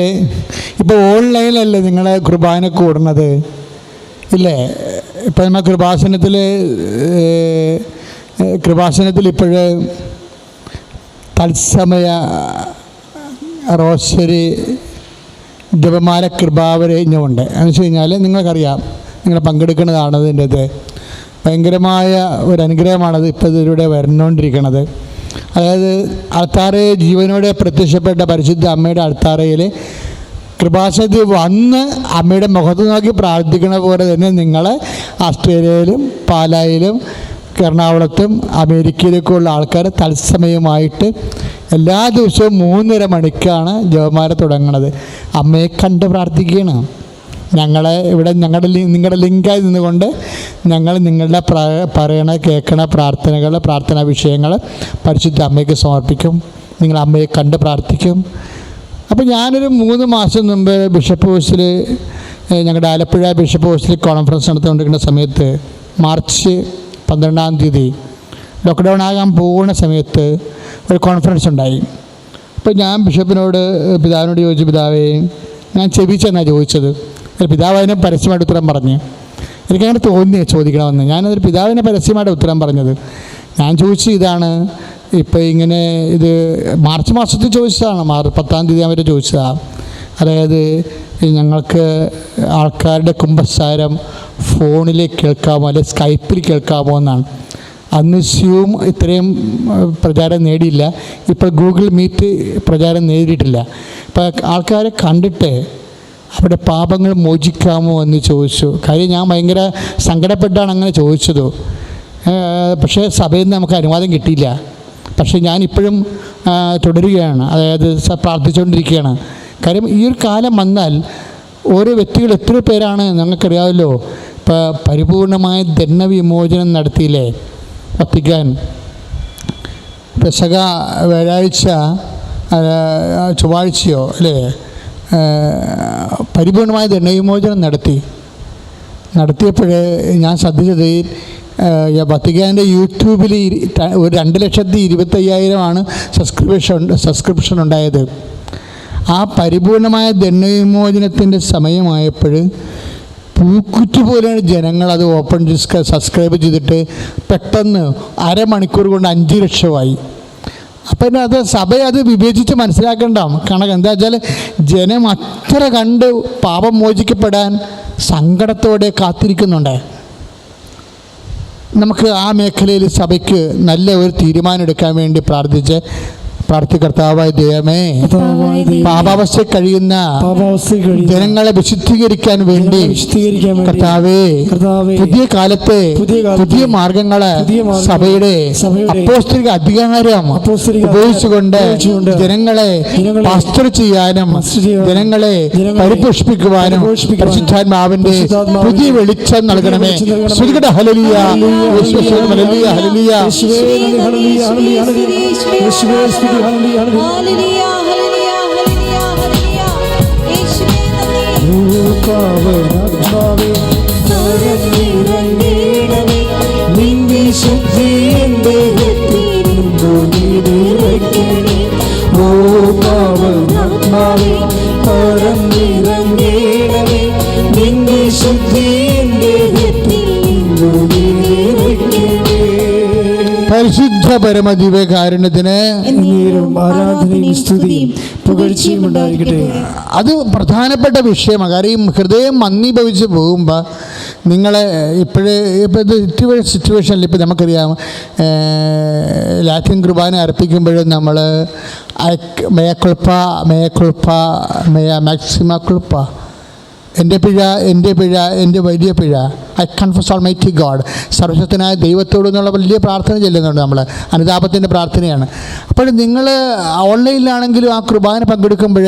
ഇപ്പോൾ ഓൺലൈനിലല്ലേ നിങ്ങൾ കുർബാന കൂടുന്നത് ഇല്ലേ? ഇപ്പം നമ്മൾ കൃപാസനത്തിൽ ഇപ്പോഴ് തത്സമയ റോസരി ജപമാല കൃപാവരേഞ്ഞുണ്ട്. എന്ന് വെച്ച് കഴിഞ്ഞാൽ നിങ്ങൾക്കറിയാം, നിങ്ങൾ പങ്കെടുക്കുന്നതാണ് ഇതിൻ്റെത്. ഭയങ്കരമായ ഒരു അനുഗ്രഹമാണത് ഇപ്പോൾ ഇതിലൂടെ വരുന്നുകൊണ്ടിരിക്കുന്നത്. അതായത് അൾത്താറയെ ജീവനോടെ പ്രത്യക്ഷപ്പെട്ട പരിശുദ്ധ അമ്മയുടെ അൾത്താറയിൽ കൃപാസനത്തിൽ വന്ന് അമ്മയുടെ മുഖത്ത് നോക്കി പ്രാർത്ഥിക്കുന്ന പോലെ തന്നെ നിങ്ങൾ ഓസ്ട്രേലിയയിലും പാലായിലും എറണാകുളത്തും അമേരിക്കയിലൊക്കെ ഉള്ള ആൾക്കാർ തത്സമയമായിട്ട് എല്ലാ ദിവസവും 3:30 മണിക്കാണ് ജപമാല തുടങ്ങുന്നത്. അമ്മയെ കണ്ട് പ്രാർത്ഥിക്കുകയാണ്. ഞങ്ങളെ ഇവിടെ നിങ്ങളുടെ ലിങ്കായി നിന്നുകൊണ്ട് ഞങ്ങൾ നിങ്ങളുടെ കേൾക്കണ പ്രാർത്ഥനകൾ, പ്രാർത്ഥനാ വിഷയങ്ങൾ പരിശുദ്ധ അമ്മയ്ക്ക് സമർപ്പിക്കും. നിങ്ങൾ അമ്മയെ കണ്ട് പ്രാർത്ഥിക്കും. അപ്പോൾ ഞാനൊരു 3 മാസം മുമ്പ് ബിഷപ്പ് ഹൗസിൽ, ഞങ്ങളുടെ ആലപ്പുഴ ബിഷപ്പ് ഹൗസിൽ കോൺഫറൻസ് നടത്തിക്കൊണ്ടിരിക്കുന്ന സമയത്ത് മാർച്ച് 12-ാം തീയതി ലോക്ക്ഡൗൺ ആകാൻ പോകുന്ന സമയത്ത് ഒരു കോൺഫറൻസ് ഉണ്ടായി. അപ്പോൾ ഞാൻ പിതാവിനോട് ചോദിച്ചു, പിതാവേ, ഞാൻ ചെവിച്ചെന്നാണ് ചോദിച്ചത്. പിതാവ് അതിന് പരസ്യമായിട്ട് ഉത്തരം പറഞ്ഞ്. എനിക്കങ്ങനെ തോന്നിയേ ചോദിക്കണമെന്ന്. ഞാനതൊരു പിതാവിനെ പരസ്യമായിട്ട് ഉത്തരം പറഞ്ഞത്. ഞാൻ ചോദിച്ചു, ഇതാണ് ഇപ്പോൾ ഇങ്ങനെ ഇത് മാർച്ച് മാസത്തിൽ ചോദിച്ചതാണ്, 10-ാം തീയതി വരെ ചോദിച്ചതാണ്. അതായത് ഞങ്ങൾക്ക് ആൾക്കാരുടെ കുമ്പസാരം ഫോണിൽ കേൾക്കാമോ അല്ലെങ്കിൽ സ്കൈപ്പിൽ കേൾക്കാമോ എന്നാണ്. അന്ന് സ്യൂം ഇത്രയും പ്രചാരം നേടിയില്ല, ഇപ്പോൾ ഗൂഗിൾ മീറ്റ് പ്രചാരം നേടിയിട്ടില്ല. ഇപ്പോൾ ആൾക്കാരെ കണ്ടിട്ട് അവരുടെ പാപങ്ങൾ മോചിക്കാമോ എന്ന് ചോദിച്ചു. കാര്യം ഞാൻ ഭയങ്കര സങ്കടപ്പെട്ടാണ് അങ്ങനെ ചോദിച്ചത്. പക്ഷേ സഭയിൽ നിന്ന് നമുക്ക് അനുവാദം കിട്ടിയില്ല. പക്ഷേ ഞാനിപ്പോഴും തുടരുകയാണ്, അതായത് പ്രാർത്ഥിച്ചുകൊണ്ടിരിക്കുകയാണ്. കാര്യം ഈ ഒരു കാലം വന്നാൽ ഓരോ വ്യക്തികൾ എത്ര പേരാണ് ഞങ്ങൾക്കറിയാമല്ലോ. ഇപ്പോൾ പരിപൂർണമായ ദണ്ഡവിമോചനം നടത്തിയില്ലേ വത്തിക്കാൻ. പെസക വ്യാഴാഴ്ച ചൊവ്വാഴ്ചയോ അല്ലേ പരിപൂർണമായ ദണ്ഡവിമോചനം നടത്തിയപ്പോൾ ഞാൻ ശ്രദ്ധിച്ചത് വത്തിക്കാൻ്റെ യൂട്യൂബിൽ 2,25,000 സബ്സ്ക്രിപ്ഷൻ ഉണ്ടായത്. ആ പരിപൂർണമായ ദണ്ഡവിമോചനത്തിൻ്റെ സമയമായപ്പോൾ പൂക്കുറ്റി പോലെയാണ് ജനങ്ങൾ അത് സബ്സ്ക്രൈബ് ചെയ്തിട്ട് പെട്ടെന്ന് അരമണിക്കൂർ കൊണ്ട് 5 ലക്ഷമായി. അപ്പം അത് സഭ അത് വിവേചിച്ച് മനസ്സിലാക്കേണ്ട കണക്ക് എന്താ വെച്ചാൽ ജനം അത്ര കണ്ട് പാപം മോചിക്കപ്പെടാൻ സങ്കടത്തോടെ കാത്തിരിക്കുന്നുണ്ട്. നമുക്ക് ആ മേഖലയിൽ സഭയ്ക്ക് നല്ല ഒരു തീരുമാനം എടുക്കാൻ വേണ്ടി കർത്താവായ ദൈവമേ, പാപാവസ്ഥ കഴിയുന്ന ജനങ്ങളെ വിശുദ്ധീകരിക്കാൻ വേണ്ടി കർത്താവേ, പുതിയ കാലത്തെ പുതിയ മാർഗങ്ങളെ സഭയുടെ അപ്പോസ്തലിക അധികാരം ഉപയോഗിച്ചുകൊണ്ട് ജനങ്ങളെ പാസ്റ്റർ ചെയ്യാനും ജനങ്ങളെ പരിപോഷിപ്പിക്കുവാനും പരിശുദ്ധാത്മാവിന്റെ പുതിയ വെളിച്ചം നൽകണമേ. ശ്രുതികട hallelujah, hallelujah, hallelujah. Hallelujah, hallelujah, hallelujah, hallelujah. യേശുവേ നന്ദി. പാവനാത്മാവേ നിറഞ്ഞിടണമേ, നിന്റെ ശുദ്ധി എൻ്റെ ഹൃദയത്തിൽ നിറയ്ക്കണേ. ഓ പാവനാത്മാവേ നിറഞ്ഞിടണമേ, നിന്റെ ശുദ്ധി എൻ്റെ ഹൃദയത്തിൽ നിറയ്ക്കണേ. പരിശുദ്ധ പരമദിവ്യകാരുണ്യത്തിന് ആരാധനയും സ്തുതിയും പുകഴ്ചയും ഉണ്ടായിരിക്കട്ടെ. അത് പ്രധാനപ്പെട്ട വിഷയമാണ്. കാര്യം ഹൃദയം മന്ദീഭവിച്ച് പോകുമ്പോൾ നിങ്ങളെ ഇപ്പോഴത്തെ സിറ്റുവേഷനിൽ ഇപ്പോൾ നമുക്കറിയാം, ലാറ്റിൻ കുർബാന അർപ്പിക്കുമ്പോഴും നമ്മൾ മാക്സിമ കുൾപ്പ, എൻ്റെ പിഴ എൻ്റെ വലിയ പിഴ, ഐ കൺഫസ് ഓൾമൈറ്റി ഗോഡ്, സർവശക്തനായ ദൈവത്തോട് എന്നുള്ള വലിയ പ്രാർത്ഥന ചെല്ലുന്നുണ്ട് നമ്മൾ. അനുതാപത്തിൻ്റെ പ്രാർത്ഥനയാണ്. അപ്പോൾ നിങ്ങൾ ഓൺലൈനിലാണെങ്കിലും ആ കുർബാന പങ്കെടുക്കുമ്പോൾ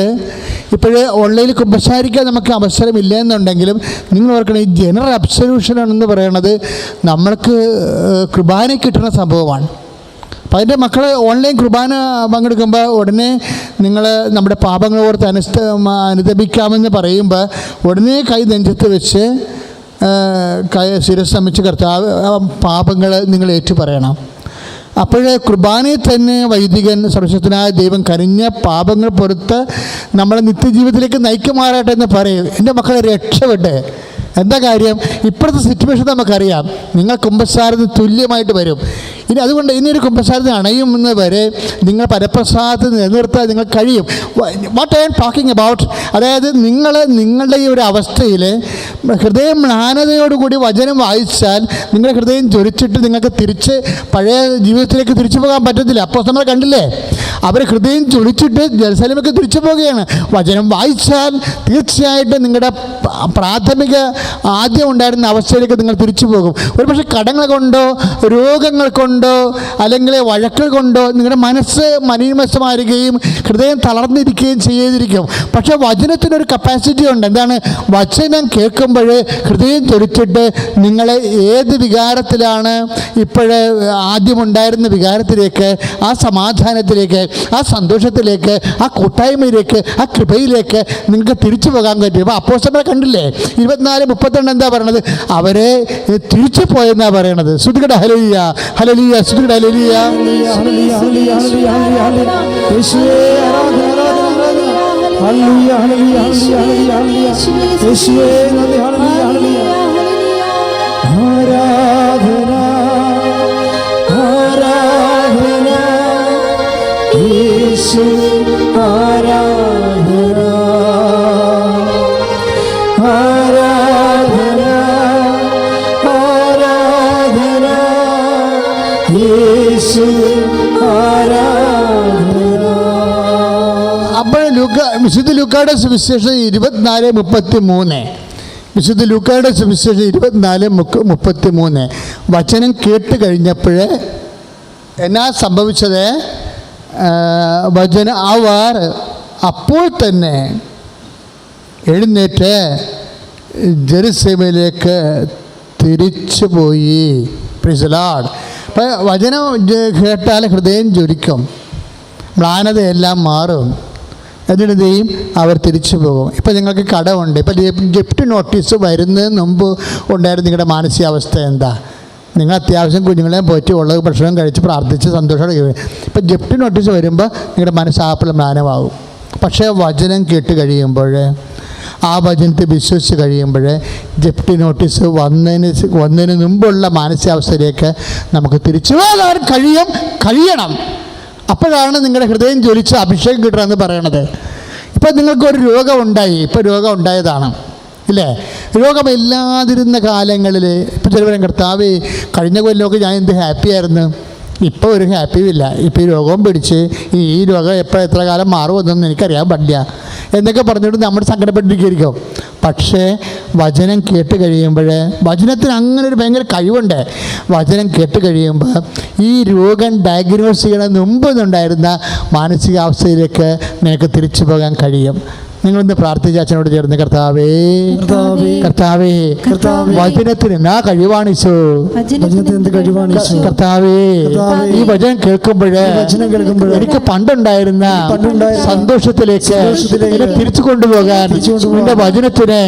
ഓൺലൈനിൽ കുമ്പസാരിക്കാൻ നമുക്ക് അവസരമില്ല എന്നുണ്ടെങ്കിലും നിങ്ങൾ ഓർക്കണം, ഈ ജനറൽ അബ്സല്യൂഷൻ എന്ന് പറയുന്നത് നമ്മൾക്ക് കുർബാന കിട്ടുന്ന സംഭവമാണ്. അപ്പോൾ അതിൻ്റെ മക്കൾ ഓൺലൈൻ കുർബാന പങ്കെടുക്കുമ്പോൾ ഉടനെ നിങ്ങൾ നമ്മുടെ പാപങ്ങൾ ഓർത്ത് അനുതപിക്കാമെന്ന് പറയുമ്പോൾ ഉടനെ കൈ നെഞ്ചത്ത് വെച്ച് ശിരസ്സമിച്ച് കർത്താവ് പാപങ്ങൾ നിങ്ങൾ ഏറ്റുപറയണം. അപ്പോൾ കുർബാനയിൽ തന്നെ വൈദികൻ സർവശക്തനായ ദൈവം കനിഞ്ഞ പാപങ്ങൾ പുറത്ത് നമ്മളെ നിത്യജീവിതത്തിലേക്ക് നയിക്കുമാറാട്ടെ എന്ന് പറയും. എൻ്റെ മക്കളെ രക്ഷപ്പെട്ട് എന്താ കാര്യം, ഇപ്പോഴത്തെ സിറ്റുവേഷൻ നമുക്കറിയാം. നിങ്ങൾ കുമ്പസാരത്തിന് തുല്യമായിട്ട് വരും. ഇനി അതുകൊണ്ട് ഇനിയൊരു കുമ്പസാരത്തിന് അണയുമെന്ന് വരെ നിങ്ങൾ പരപ്രസാദത്തിൽ നിലനിർത്താൻ നിങ്ങൾ കഴിയും. What I am talking about, അതായത് നിങ്ങളുടെ ഈ ഒരു അവസ്ഥയിൽ ഹൃദയം മ്ലാനതയോടുകൂടി വചനം വായിച്ചാൽ നിങ്ങളുടെ ഹൃദയം ജ്വലിച്ചിട്ട് നിങ്ങൾക്ക് തിരിച്ച് പഴയ ജീവിതത്തിലേക്ക് തിരിച്ചു പോകാൻ പറ്റത്തില്ല. അപ്പോൾ നമ്മൾ കണ്ടില്ലേ, അവർ ഹൃദയം ജ്വലിച്ചിട്ട് ജെറുസലേമിലേക്ക് തിരിച്ചു പോവുകയാണ്. വചനം വായിച്ചാൽ തീർച്ചയായിട്ടും നിങ്ങളുടെ പ്രാഥമിക ആദ്യം ഉണ്ടായിരുന്ന അവസ്ഥയിലേക്ക് നിങ്ങൾ തിരിച്ചു പോകും. ഒരുപക്ഷെ കടങ്ങൾ കൊണ്ടോ രോഗങ്ങൾ കൊണ്ടോ അല്ലെങ്കിൽ വഴക്കുകൾ കൊണ്ടോ നിങ്ങളുടെ മനസ്സ് മലീമസമായിരിക്കുകയും ഹൃദയം തളർന്നിരിക്കുകയും ചെയ്തിരിക്കും. പക്ഷേ വചനത്തിനൊരു കപ്പാസിറ്റി ഉണ്ട്. എന്താണ്? വചനം കേൾക്കുമ്പോൾ ഹൃദയം ജ്വലിച്ചിട്ട് നിങ്ങളെ ഏത് വികാരത്തിലാണ് ഇപ്പോഴേ ആദ്യമുണ്ടായിരുന്ന വികാരത്തിലേക്ക്, ആ സമാധാനത്തിലേക്ക്, ആ സന്തോഷത്തിലേക്ക്, ആ കൂട്ടായ്മയിലേക്ക്, ആ കൃപയിലേക്ക് നിങ്ങൾക്ക് തിരിച്ചു പോകാൻ പറ്റും. അപ്പോൾ അപ്പോസ്തലന്മാരെ കണ്ടില്ലേ, 24-32 എന്താ പറയണത്? അവരെ തിരിച്ചു പോയെന്നാ പറയണത്. ശ്രുതികട ഹല്ലേലൂയ, ഹല്ലേലൂയ, ശ്രുതികട ഹല്ലേലൂയ. അപ്പോൾ വിശുദ്ധ ലൂക്കായുടെ സുവിശേഷം 24:33 വിശുദ്ധ ലൂക്കായുടെ സുവിശേഷം 24:33 വചനം കേട്ട് കഴിഞ്ഞപ്പോൾ എന്നാ സംഭവിച്ചത്? അവർ അപ്പോൾ തന്നെ എഴുന്നേറ്റ് ജെറുസലേമിലേക്ക് തിരിച്ചു പോയി. Price the Lord. അപ്പോൾ വചനം കേട്ടാൽ ഹൃദയം ജ്വലിക്കും, മ്ലാനതയെല്ലാം മാറും. എന്നിടയും അവർ തിരിച്ചു പോകും. ഇപ്പം നിങ്ങൾക്ക് കടമുണ്ട്, ഇപ്പം ഗിഫ്റ്റ് നോട്ടീസ് വരുന്നതിന് മുമ്പ് ഉണ്ടായിരുന്ന നിങ്ങളുടെ മാനസികാവസ്ഥ എന്താ? നിങ്ങൾ അത്യാവശ്യം കുഞ്ഞുങ്ങളെയും പോറ്റി ഉള്ളത് ഭക്ഷണം കഴിച്ച് പ്രാർത്ഥിച്ച് സന്തോഷത്തോടെ ഇപ്പം ഗിഫ്റ്റ് നോട്ടീസ് വരുമ്പോൾ നിങ്ങളുടെ മനസ്സാപ്പിൾ മ്ലാനമാകും. പക്ഷേ വചനം കേട്ട് കഴിയുമ്പോൾ, ആ വചനത്തെ വിശ്വസിച്ച് കഴിയുമ്പോൾ ഗിഫ്റ്റ് നോട്ടീസ് വന്നതിന് മുമ്പുള്ള മാനസികാവസ്ഥയിലേക്ക് നമുക്ക് തിരിച്ചു പോകാൻ കഴിയണം. അപ്പോഴാണ് നിങ്ങളുടെ ഹൃദയം ജ്വലിച്ച് അഭിഷേകം കിട്ടണമെന്ന് പറയണത്. ഇപ്പം നിങ്ങൾക്കൊരു രോഗമുണ്ടായി, ഇപ്പോൾ രോഗം ഉണ്ടായതാണ് ഇല്ലേ? രോഗമില്ലാതിരുന്ന കാലങ്ങളിൽ ഇപ്പം ചിലവരും കർത്താവേ കഴിഞ്ഞ കൊല്ലമൊക്കെ ഞാൻ എന്ത് ഹാപ്പിയായിരുന്നു, ഇപ്പോൾ ഒരു ഹാപ്പിയും ഇല്ല, ഇപ്പോൾ ഈ രോഗവും പിടിച്ച് ഈ രോഗം എത്ര കാലം മാറുമെന്നൊന്നും എനിക്കറിയാൻ പാടില്ല എന്നൊക്കെ പറഞ്ഞിട്ട് നമ്മൾ സങ്കടപ്പെട്ടിരിക്കും. പക്ഷേ വചനം കേട്ട് കഴിയുമ്പോൾ, വചനത്തിന് അങ്ങനെ ഒരു ഭയങ്കര കഴിവുണ്ട്. വചനം കേട്ട് കഴിയുമ്പോൾ ഈ രോഗം ഡയഗ്നോസ് ചെയ്യണതിന് മുമ്പെന്നുണ്ടായിരുന്ന മാനസികാവസ്ഥയിലേക്ക് നിനക്ക് തിരിച്ചു പോകാൻ കഴിയും. നിങ്ങളൊന്ന് പ്രാർത്ഥിച്ച അച്ഛനോട് ചേർന്ന്, കർത്താവേ കർത്താവേ വചനത്തിന് നാ കഴിവാണിച്ചു. കർത്താവേ ഈ വചനം കേൾക്കുമ്പോൾ എനിക്ക് പണ്ടുണ്ടായിരുന്ന സന്തോഷത്തിലേക്ക് എന്നെ തിരിച്ചു കൊണ്ടുപോകാൻ നിന്റെ വചനത്തിന്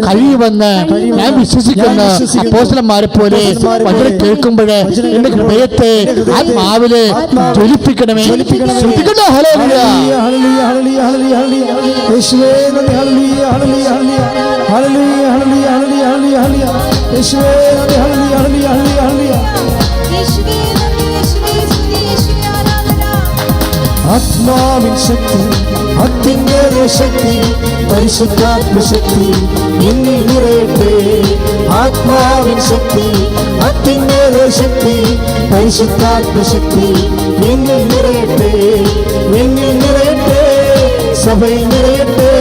കഴിയുമെന്ന് ഞാൻ വിശ്വസിക്കുന്ന അപ്പോസ്തലന്മാരെ പോലെ വചനം കേൾക്കുമ്പോൾ എന്റെ ഹൃദയത്തെ ആത്മാവിലെ ജ്വലിപ്പിക്കണമേ. ശ്രദ്ധിക്കണോ? Hallelujah. Hallelujah hallelujah hallelujah hallelujah hallelujah hallelujah യേശുവേ നന്ദി ഹല്ലേലൂയ ഹല്ലേലൂയ ഹല്ലേലൂയ യേശുവേ നന്ദി യേശുവേ സ്തുതി യേശുവേ ആരാധന ആത്മാവിൻ ശക്തി അത്യുന്നത ശക്തി പരിശുദ്ധാത്മ ശക്തി എന്നിൽ നിറയട്ടെ ആത്മാവിൻ ശക്തി അത്യുന്നത ശക്തി പരിശുദ്ധാത്മ ശക്തി എന്നിൽ നിറയട്ടെ എന്നിൽ നിറയട്ടെ സഭയിൽ നിറയട്ടെ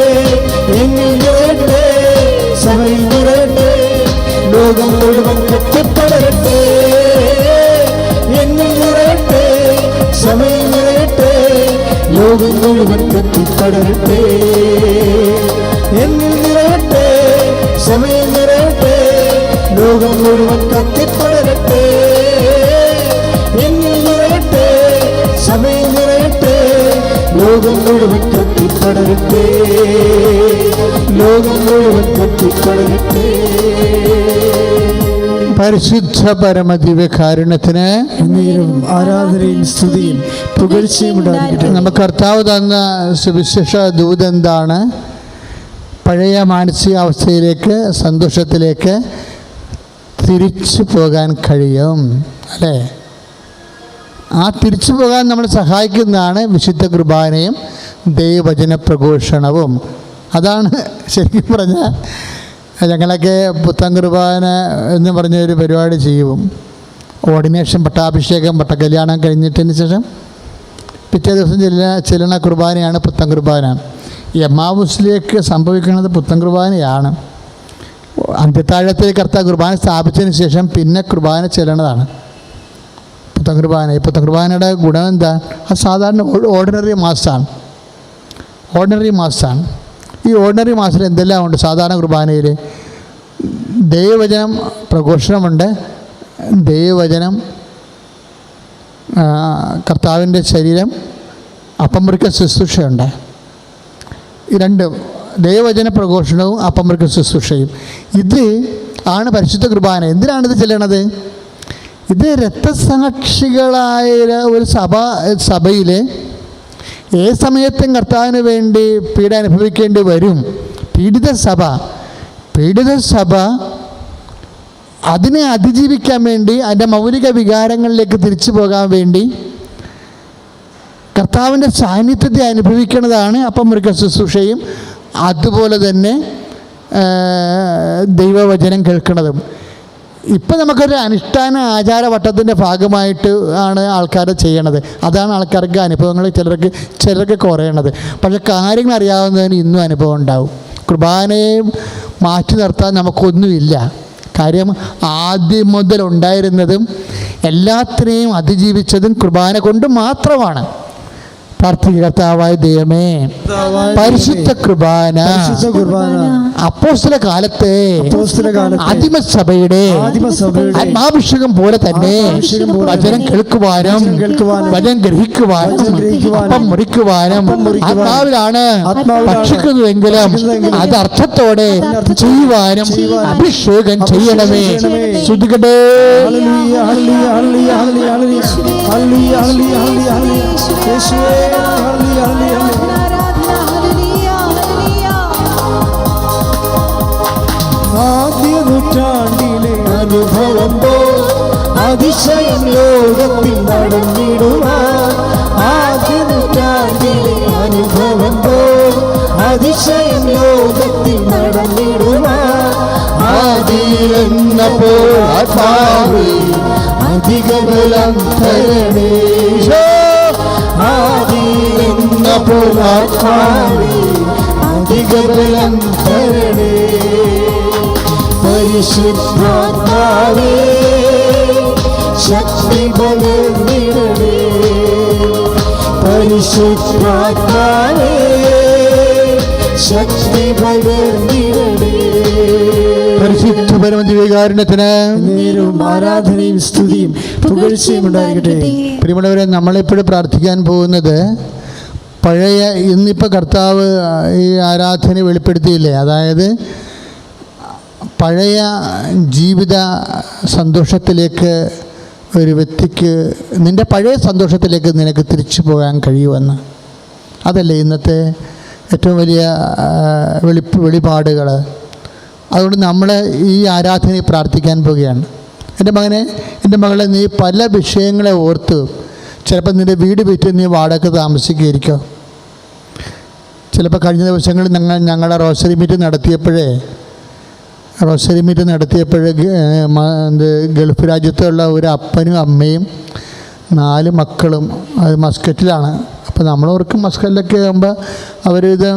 എന്നിൽ നിറയട്ടെ സഭയിൽ നിറയട്ടെ ലോകം മുഴുവൻ കെട്ടിപ്പടരട്ടെ എന്നിൽ നിറയട്ടെ സഭയിൽ നിറയട്ടെ ലോകം മുഴുവൻ കെട്ടിപ്പടരട്ടെ എന്നിൽ നിറയട്ടെ സഭയിൽ നിറയട്ടെ ലോകം മുഴുവൻ കെട്ടിപ്പടരട്ടെ എന്നിൽ നിറയട്ടെ സഭയിൽ നിറയട്ടെ ലോകം മുഴുവൻ കത്തിപ്പടരട്ടെ ലോകം മുഴുവൻ കത്തിപ്പടരട്ടെ. പരിശുദ്ധ പരമദിവ്യകാരുണ്യത്തിന് ആരാധനയും സ്തുതിയും പുകഴ്ചയും ഉണ്ടാകട്ടെ. നമുക്ക് കർത്താവ് തന്ന സുവിശേഷ ദൂത് എന്താണ്? പഴയ മാനസികാവസ്ഥയിലേക്ക്, സന്തോഷത്തിലേക്ക് തിരിച്ചു പോകാൻ കഴിയും അല്ലേ? ആ തിരിച്ചു പോകാൻ നമ്മളെ സഹായിക്കുന്നതാണ് വിശുദ്ധ കുർബാനയും ദൈവവചന പ്രഘോഷണവും. അതാണ് ശരിക്കും പറഞ്ഞാൽ ഞങ്ങളൊക്കെ പുത്തൻ കുർബാന എന്ന് പറഞ്ഞൊരു പരിപാടി ചെയ്യും. ഓർഡിനേഷൻ, പട്ടാഭിഷേകം, പട്ടകല്യാണം കഴിഞ്ഞിട്ടതിന് ശേഷം പിറ്റേ ദിവസം ചെല്ലണ കുർബാനയാണ് പുത്തൻ കുർബാന. എമ്മാവുസിലേക്ക് സംഭവിക്കുന്നത് പുത്തൻ കുർബാനയാണ്. അന്ത്യത്താഴത്തിൽ കർത്താവ് കുർബാന സ്ഥാപിച്ചതിന് ശേഷം പിന്നെ കുർബാന ചെല്ലണതാണ് പുത്തൻ കുർബാന. ഈ പുത്തൻ കുർബാനയുടെ ഗുണം എന്താ? അത് സാധാരണ ഓർഡിനറി മാസമാണ്. ഈ ഓർഡിനറി മാസത്തിൽ എന്തെല്ലാം ഉണ്ട്? സാധാരണ കുർബാനയിൽ ദൈവവചനം പ്രഘോഷണമുണ്ട്, ദൈവവചനം, കർത്താവിൻ്റെ ശരീരം, അപ്പം മുറിക്കൽ ശുശ്രൂഷയുണ്ട്. ഈ രണ്ടും, ദൈവവചന പ്രഘോഷണവും അപ്പം മുറിക്കൽ ശുശ്രൂഷയും, ഇത് ആണ് പരിശുദ്ധ കുർബാന. എന്തിനാണിത് ചെല്ലണത്? ഇത് രക്തസാക്ഷികളായ ഒരു സഭയിൽ ഏത് സമയത്തും കർത്താവിന് വേണ്ടി പീഡ അനുഭവിക്കേണ്ടി വരും. പീഡിത സഭ അതിനെ അതിജീവിക്കാൻ വേണ്ടി, അതിൻ്റെ മൗലിക വികാരങ്ങളിലേക്ക് തിരിച്ചു പോകാൻ വേണ്ടി കർത്താവിൻ്റെ സാന്നിധ്യത്തെ അനുഭവിക്കുന്നതാണ് അപ്പം മുറിക്കൽ ശുശ്രൂഷയും അതുപോലെ തന്നെ ദൈവവചനം കേൾക്കുന്നതും. ഇപ്പം നമുക്കൊരു അനുഷ്ഠാന ആചാരവട്ടത്തിൻ്റെ ഭാഗമായിട്ട് ആണ് ആൾക്കാർ ചെയ്യണത്. അതാണ് ആൾക്കാർക്ക് അനുഭവങ്ങൾ ചിലർക്ക് കുറയണത്. പക്ഷെ കാര്യങ്ങൾ അറിയാവുന്നതിന് ഇന്നും അനുഭവം ഉണ്ടാവും. കുർബാനയെ മാറ്റി നിർത്താൻ നമുക്കൊന്നുമില്ല. കാര്യം ആദ്യം മുതൽ ഉണ്ടായിരുന്നതും എല്ലാത്തിനെയും അതിജീവിച്ചതും കുർബാന കൊണ്ട് മാത്രമാണ്. പ്രാർത്ഥികർത്താവായ ദൈവമേ, പരിശുദ്ധ കുർബാന അപ്പോസ്തല കാലത്തെ ആദിമസഭയുടെ ആത്മാഭിഷേകം പോലെ തന്നെ വചനം കേൾക്കുവാനും വചനം ഗ്രഹിക്കുവാനും അപ്പം മുറിക്കുവാനും ആത്മാവിലാണ് ഭക്ഷിക്കുന്നതെങ്കിലും അത് അർത്ഥത്തോടെ ചെയ്യുവാനും അഭിഷേകം ചെയ്യണമേ. ശ്രുതികട്ടെ. ആദ്യ നൂറ്റാണ്ടിലെ അനുഭവം അതിശയം ലോകത്തിൽ നടന്നിടുവാൻ. ആദ്യ നൂറ്റാണ്ടിലെ അനുഭവം അതിശയം ലോകത്തിൽ നടന്നിടുവാൻ. ആദിയിലെന്നപ്പോൾ ആത്മാവേ അധിക ബലം തരണേ. ആദിയിലെന്നപ്പോൾ ആത്മാവേ അധിക ബലം തരണേ. പരിശുദ്ധാത്മാവേ ശക്തി പകർന്നിടണേ. പരിശുദ്ധാത്മാവേ ശക്തി പകർന്നിടണേ. പരിശുദ്ധ പരമദിവ്യകാരുണ്യത്തിന് നേരവും ആരാധനയും സ്തുതിയും പുകഴ്ചയും ഉണ്ടായിരിക്കട്ടെ. പ്രിയമുള്ളവരെ, നമ്മളെപ്പോഴും പ്രാർത്ഥിക്കാൻ പോകുന്നത് പഴയ ഇന്നിപ്പോൾ കർത്താവ് ഈ ആരാധന വെളിപ്പെടുത്തിയില്ലേ, അതായത് പഴയ ജീവിത സന്തോഷത്തിലേക്ക് ഒരു വ്യക്തിക്ക് നിൻ്റെ പഴയ സന്തോഷത്തിലേക്ക് നിനക്ക് തിരിച്ചു പോകാൻ കഴിയുമെന്ന്. അതല്ലേ ഇന്നത്തെ ഏറ്റവും വലിയ വെളിപാടുകൾ. അതുകൊണ്ട് നമ്മൾ ഈ ആരാധനയിൽ പ്രാർത്ഥിക്കാൻ പോവുകയാണ്. എൻ്റെ മകനെ, എൻ്റെ മകളെ, നീ പല വിഷയങ്ങളെ ഓർത്ത് ചിലപ്പോൾ നിൻ്റെ വീട് വിറ്റ് നീ വാടക താമസിക്കുകയായിരിക്കും. ചിലപ്പോൾ കഴിഞ്ഞ ദിവസങ്ങളിൽ ഞങ്ങളെ റോസറി മീറ്റ് നടത്തിയപ്പോഴേ ഗൾഫ് രാജ്യത്തുള്ള ഒരു അപ്പനും അമ്മയും 4 മക്കളും അത് മസ്കറ്റിലാണ്. അപ്പോൾ നമ്മളവർക്ക് മസ്കറ്റിലൊക്കെ ആകുമ്പോൾ അവരിത്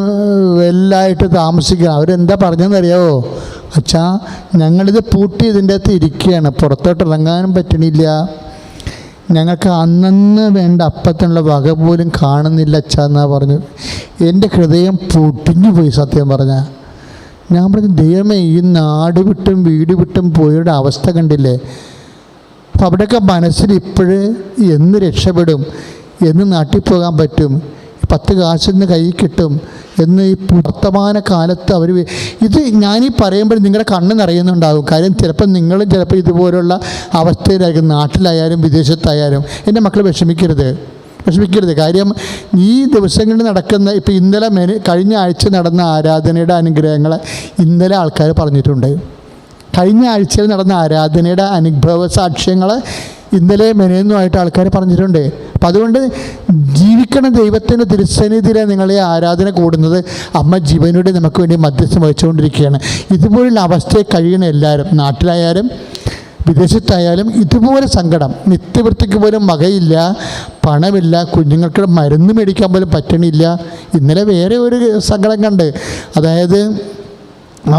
വെല്ലായിട്ട് താമസിക്കണം. അവരെന്താ പറഞ്ഞതെന്നറിയാവോ? അച്ഛാ, ഞങ്ങളിത് പൂട്ടി ഇതിൻ്റെ അകത്ത് ഇരിക്കുകയാണ്, പുറത്തോട്ട് ഇറങ്ങാനും പറ്റണില്ല, ഞങ്ങൾക്ക് അന്നന്ന് വേണ്ട അപ്പത്തിനുള്ള വക പോലും കാണുന്നില്ല അച്ഛാ എന്നാണ് പറഞ്ഞു. എൻ്റെ ഹൃദയം പൊട്ടിഞ്ഞു പോയി സത്യം പറഞ്ഞാൽ. ഞാൻ പറഞ്ഞു, ദൈവമേ, ഈ നാട് വിട്ടും വീട് വിട്ടും പോയവരുടെ അവസ്ഥ കണ്ടില്ലേ? അപ്പം അവിടെയൊക്കെ മനസ്സിൽ ഇപ്പോഴ് എന്ന് രക്ഷപ്പെടും, എന്ന് നാട്ടിൽ പോകാൻ പറ്റും, 10 കാശിൽ നിന്ന് കൈ കിട്ടും എന്ന് ഈ വർത്തമാന കാലത്ത് അവർ ഇത് ഞാനീ പറയുമ്പോൾ നിങ്ങളുടെ കണ്ണ് നിറയുന്നുണ്ടാകും. കാര്യം ചിലപ്പോൾ നിങ്ങളും ചിലപ്പോൾ ഇതുപോലുള്ള അവസ്ഥയിലായിരിക്കും, നാട്ടിലായാലും വിദേശത്തായാലും. എൻ്റെ മക്കൾ വിഷമിക്കരുത്. കാര്യം ഈ ദിവസങ്ങളിൽ നടക്കുന്ന ഇപ്പോൾ കഴിഞ്ഞ ആഴ്ച നടന്ന ആരാധനയുടെ അനുഗ്രഹങ്ങൾ ഇന്നലെ ആൾക്കാർ പറഞ്ഞിട്ടുണ്ട്. കഴിഞ്ഞ ആഴ്ചയിൽ നടന്ന ആരാധനയുടെ അനുഭവ സാക്ഷ്യങ്ങൾ ഇന്നലെ മെനയുന്നുമായിട്ട് ആൾക്കാർ പറഞ്ഞിട്ടുണ്ട്. അപ്പം അതുകൊണ്ട് ജീവിക്കണ ദൈവത്തിൻ്റെ തിരുസന്നിധിയിലെ നിങ്ങളെ ആരാധന കൂടുന്നത് അമ്മ ജീവനോടെ നമുക്ക് വേണ്ടി മധ്യസ്ഥം വഹിച്ചുകൊണ്ടിരിക്കുകയാണ്. ഇതുപോലുള്ള അവസ്ഥയെ കഴിയണ എല്ലാവരും, നാട്ടിലായാലും വിദേശത്തായാലും ഇതുപോലെ സങ്കടം. നിത്യവൃത്തിക്ക് പോലും വകയില്ല, പണമില്ല, കുഞ്ഞുങ്ങൾക്ക് മരുന്ന് മേടിക്കാൻ പോലും പറ്റണില്ല. ഇന്നലെ വേറെ ഒരു സങ്കടം കണ്ട്, അതായത്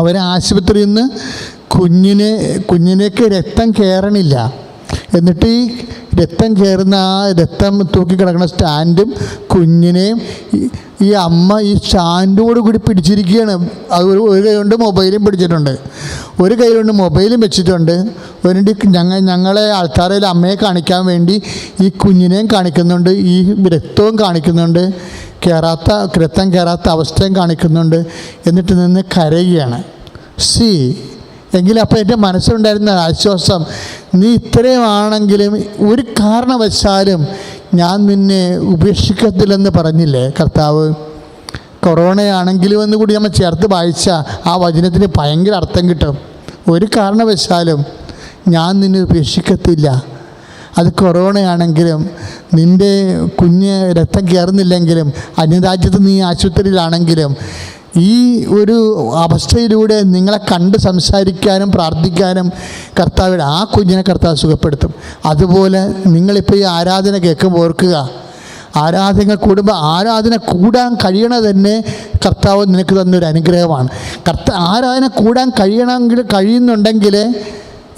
അവർ ആശുപത്രിയിൽ നിന്ന് കുഞ്ഞിനേക്ക് രക്തം കയറണില്ല, എന്നിട്ട് ഈ രക്തം കയറുന്ന ആ രക്തം തൂക്കിക്കിടക്കുന്ന സ്റ്റാൻഡും കുഞ്ഞിനെയും ഈ അമ്മ ഈ സ്റ്റാൻഡോട് കൂടി പിടിച്ചിരിക്കുകയാണ്. അത് ഒരു കൈ കൊണ്ട് മൊബൈലും പിടിച്ചിട്ടുണ്ട്, ഒരു കൈ കൊണ്ട് മൊബൈലും വെച്ചിട്ടുണ്ട്. വേണ്ടി ഞങ്ങളെ ആൾക്കാരിൽ അമ്മയെ കാണിക്കാൻ വേണ്ടി ഈ കുഞ്ഞിനെയും കാണിക്കുന്നുണ്ട്, ഈ രക്തവും കാണിക്കുന്നുണ്ട്, രക്തം കയറാത്ത അവസ്ഥയും കാണിക്കുന്നുണ്ട്. എന്നിട്ട് നിന്ന് കരയുകയാണ്. എങ്കിലും അപ്പോൾ എൻ്റെ മനസ്സിലുണ്ടായിരുന്ന ആശ്വാസം, നീ ഇത്രയും ആണെങ്കിലും ഒരു കാരണവശാലും ഞാൻ നിന്നെ ഉപേക്ഷിക്കത്തില്ലെന്ന് പറഞ്ഞില്ലേ കർത്താവ്. കൊറോണയാണെങ്കിലും എന്ന് കൂടി നമ്മൾ ചേർത്ത് വായിച്ച ആ വചനത്തിന് ഭയങ്കര അർത്ഥം കിട്ടും. ഒരു കാരണവശാലും ഞാൻ നിന്നെ ഉപേക്ഷിക്കത്തില്ല. അത് കൊറോണയാണെങ്കിലും, നിൻ്റെ കുഞ്ഞ് രക്തം കയറുന്നില്ലെങ്കിലും, അന്യരാജ്യത്ത് നീ ആശുപത്രിയിലാണെങ്കിലും, ഈ ഒരു അവസ്ഥയിലൂടെ നിങ്ങളെ കണ്ട് സംസാരിക്കാനും പ്രാർത്ഥിക്കാനും കർത്താവിൻ്റെ ആ കുഞ്ഞിനെ കർത്താവ് സുഖപ്പെടുത്തും. അതുപോലെ നിങ്ങളിപ്പോൾ ഈ ആരാധന കേൾക്കുമ്പോൾ ഓർക്കുക, ആരാധന കൂടുമ്പോൾ ആരാധന കൂടാൻ കഴിയണത് തന്നെ കർത്താവ് നിനക്ക് തന്നൊരു അനുഗ്രഹമാണ്. ആരാധന കൂടാൻ കഴിയുന്നുണ്ടെങ്കിൽ,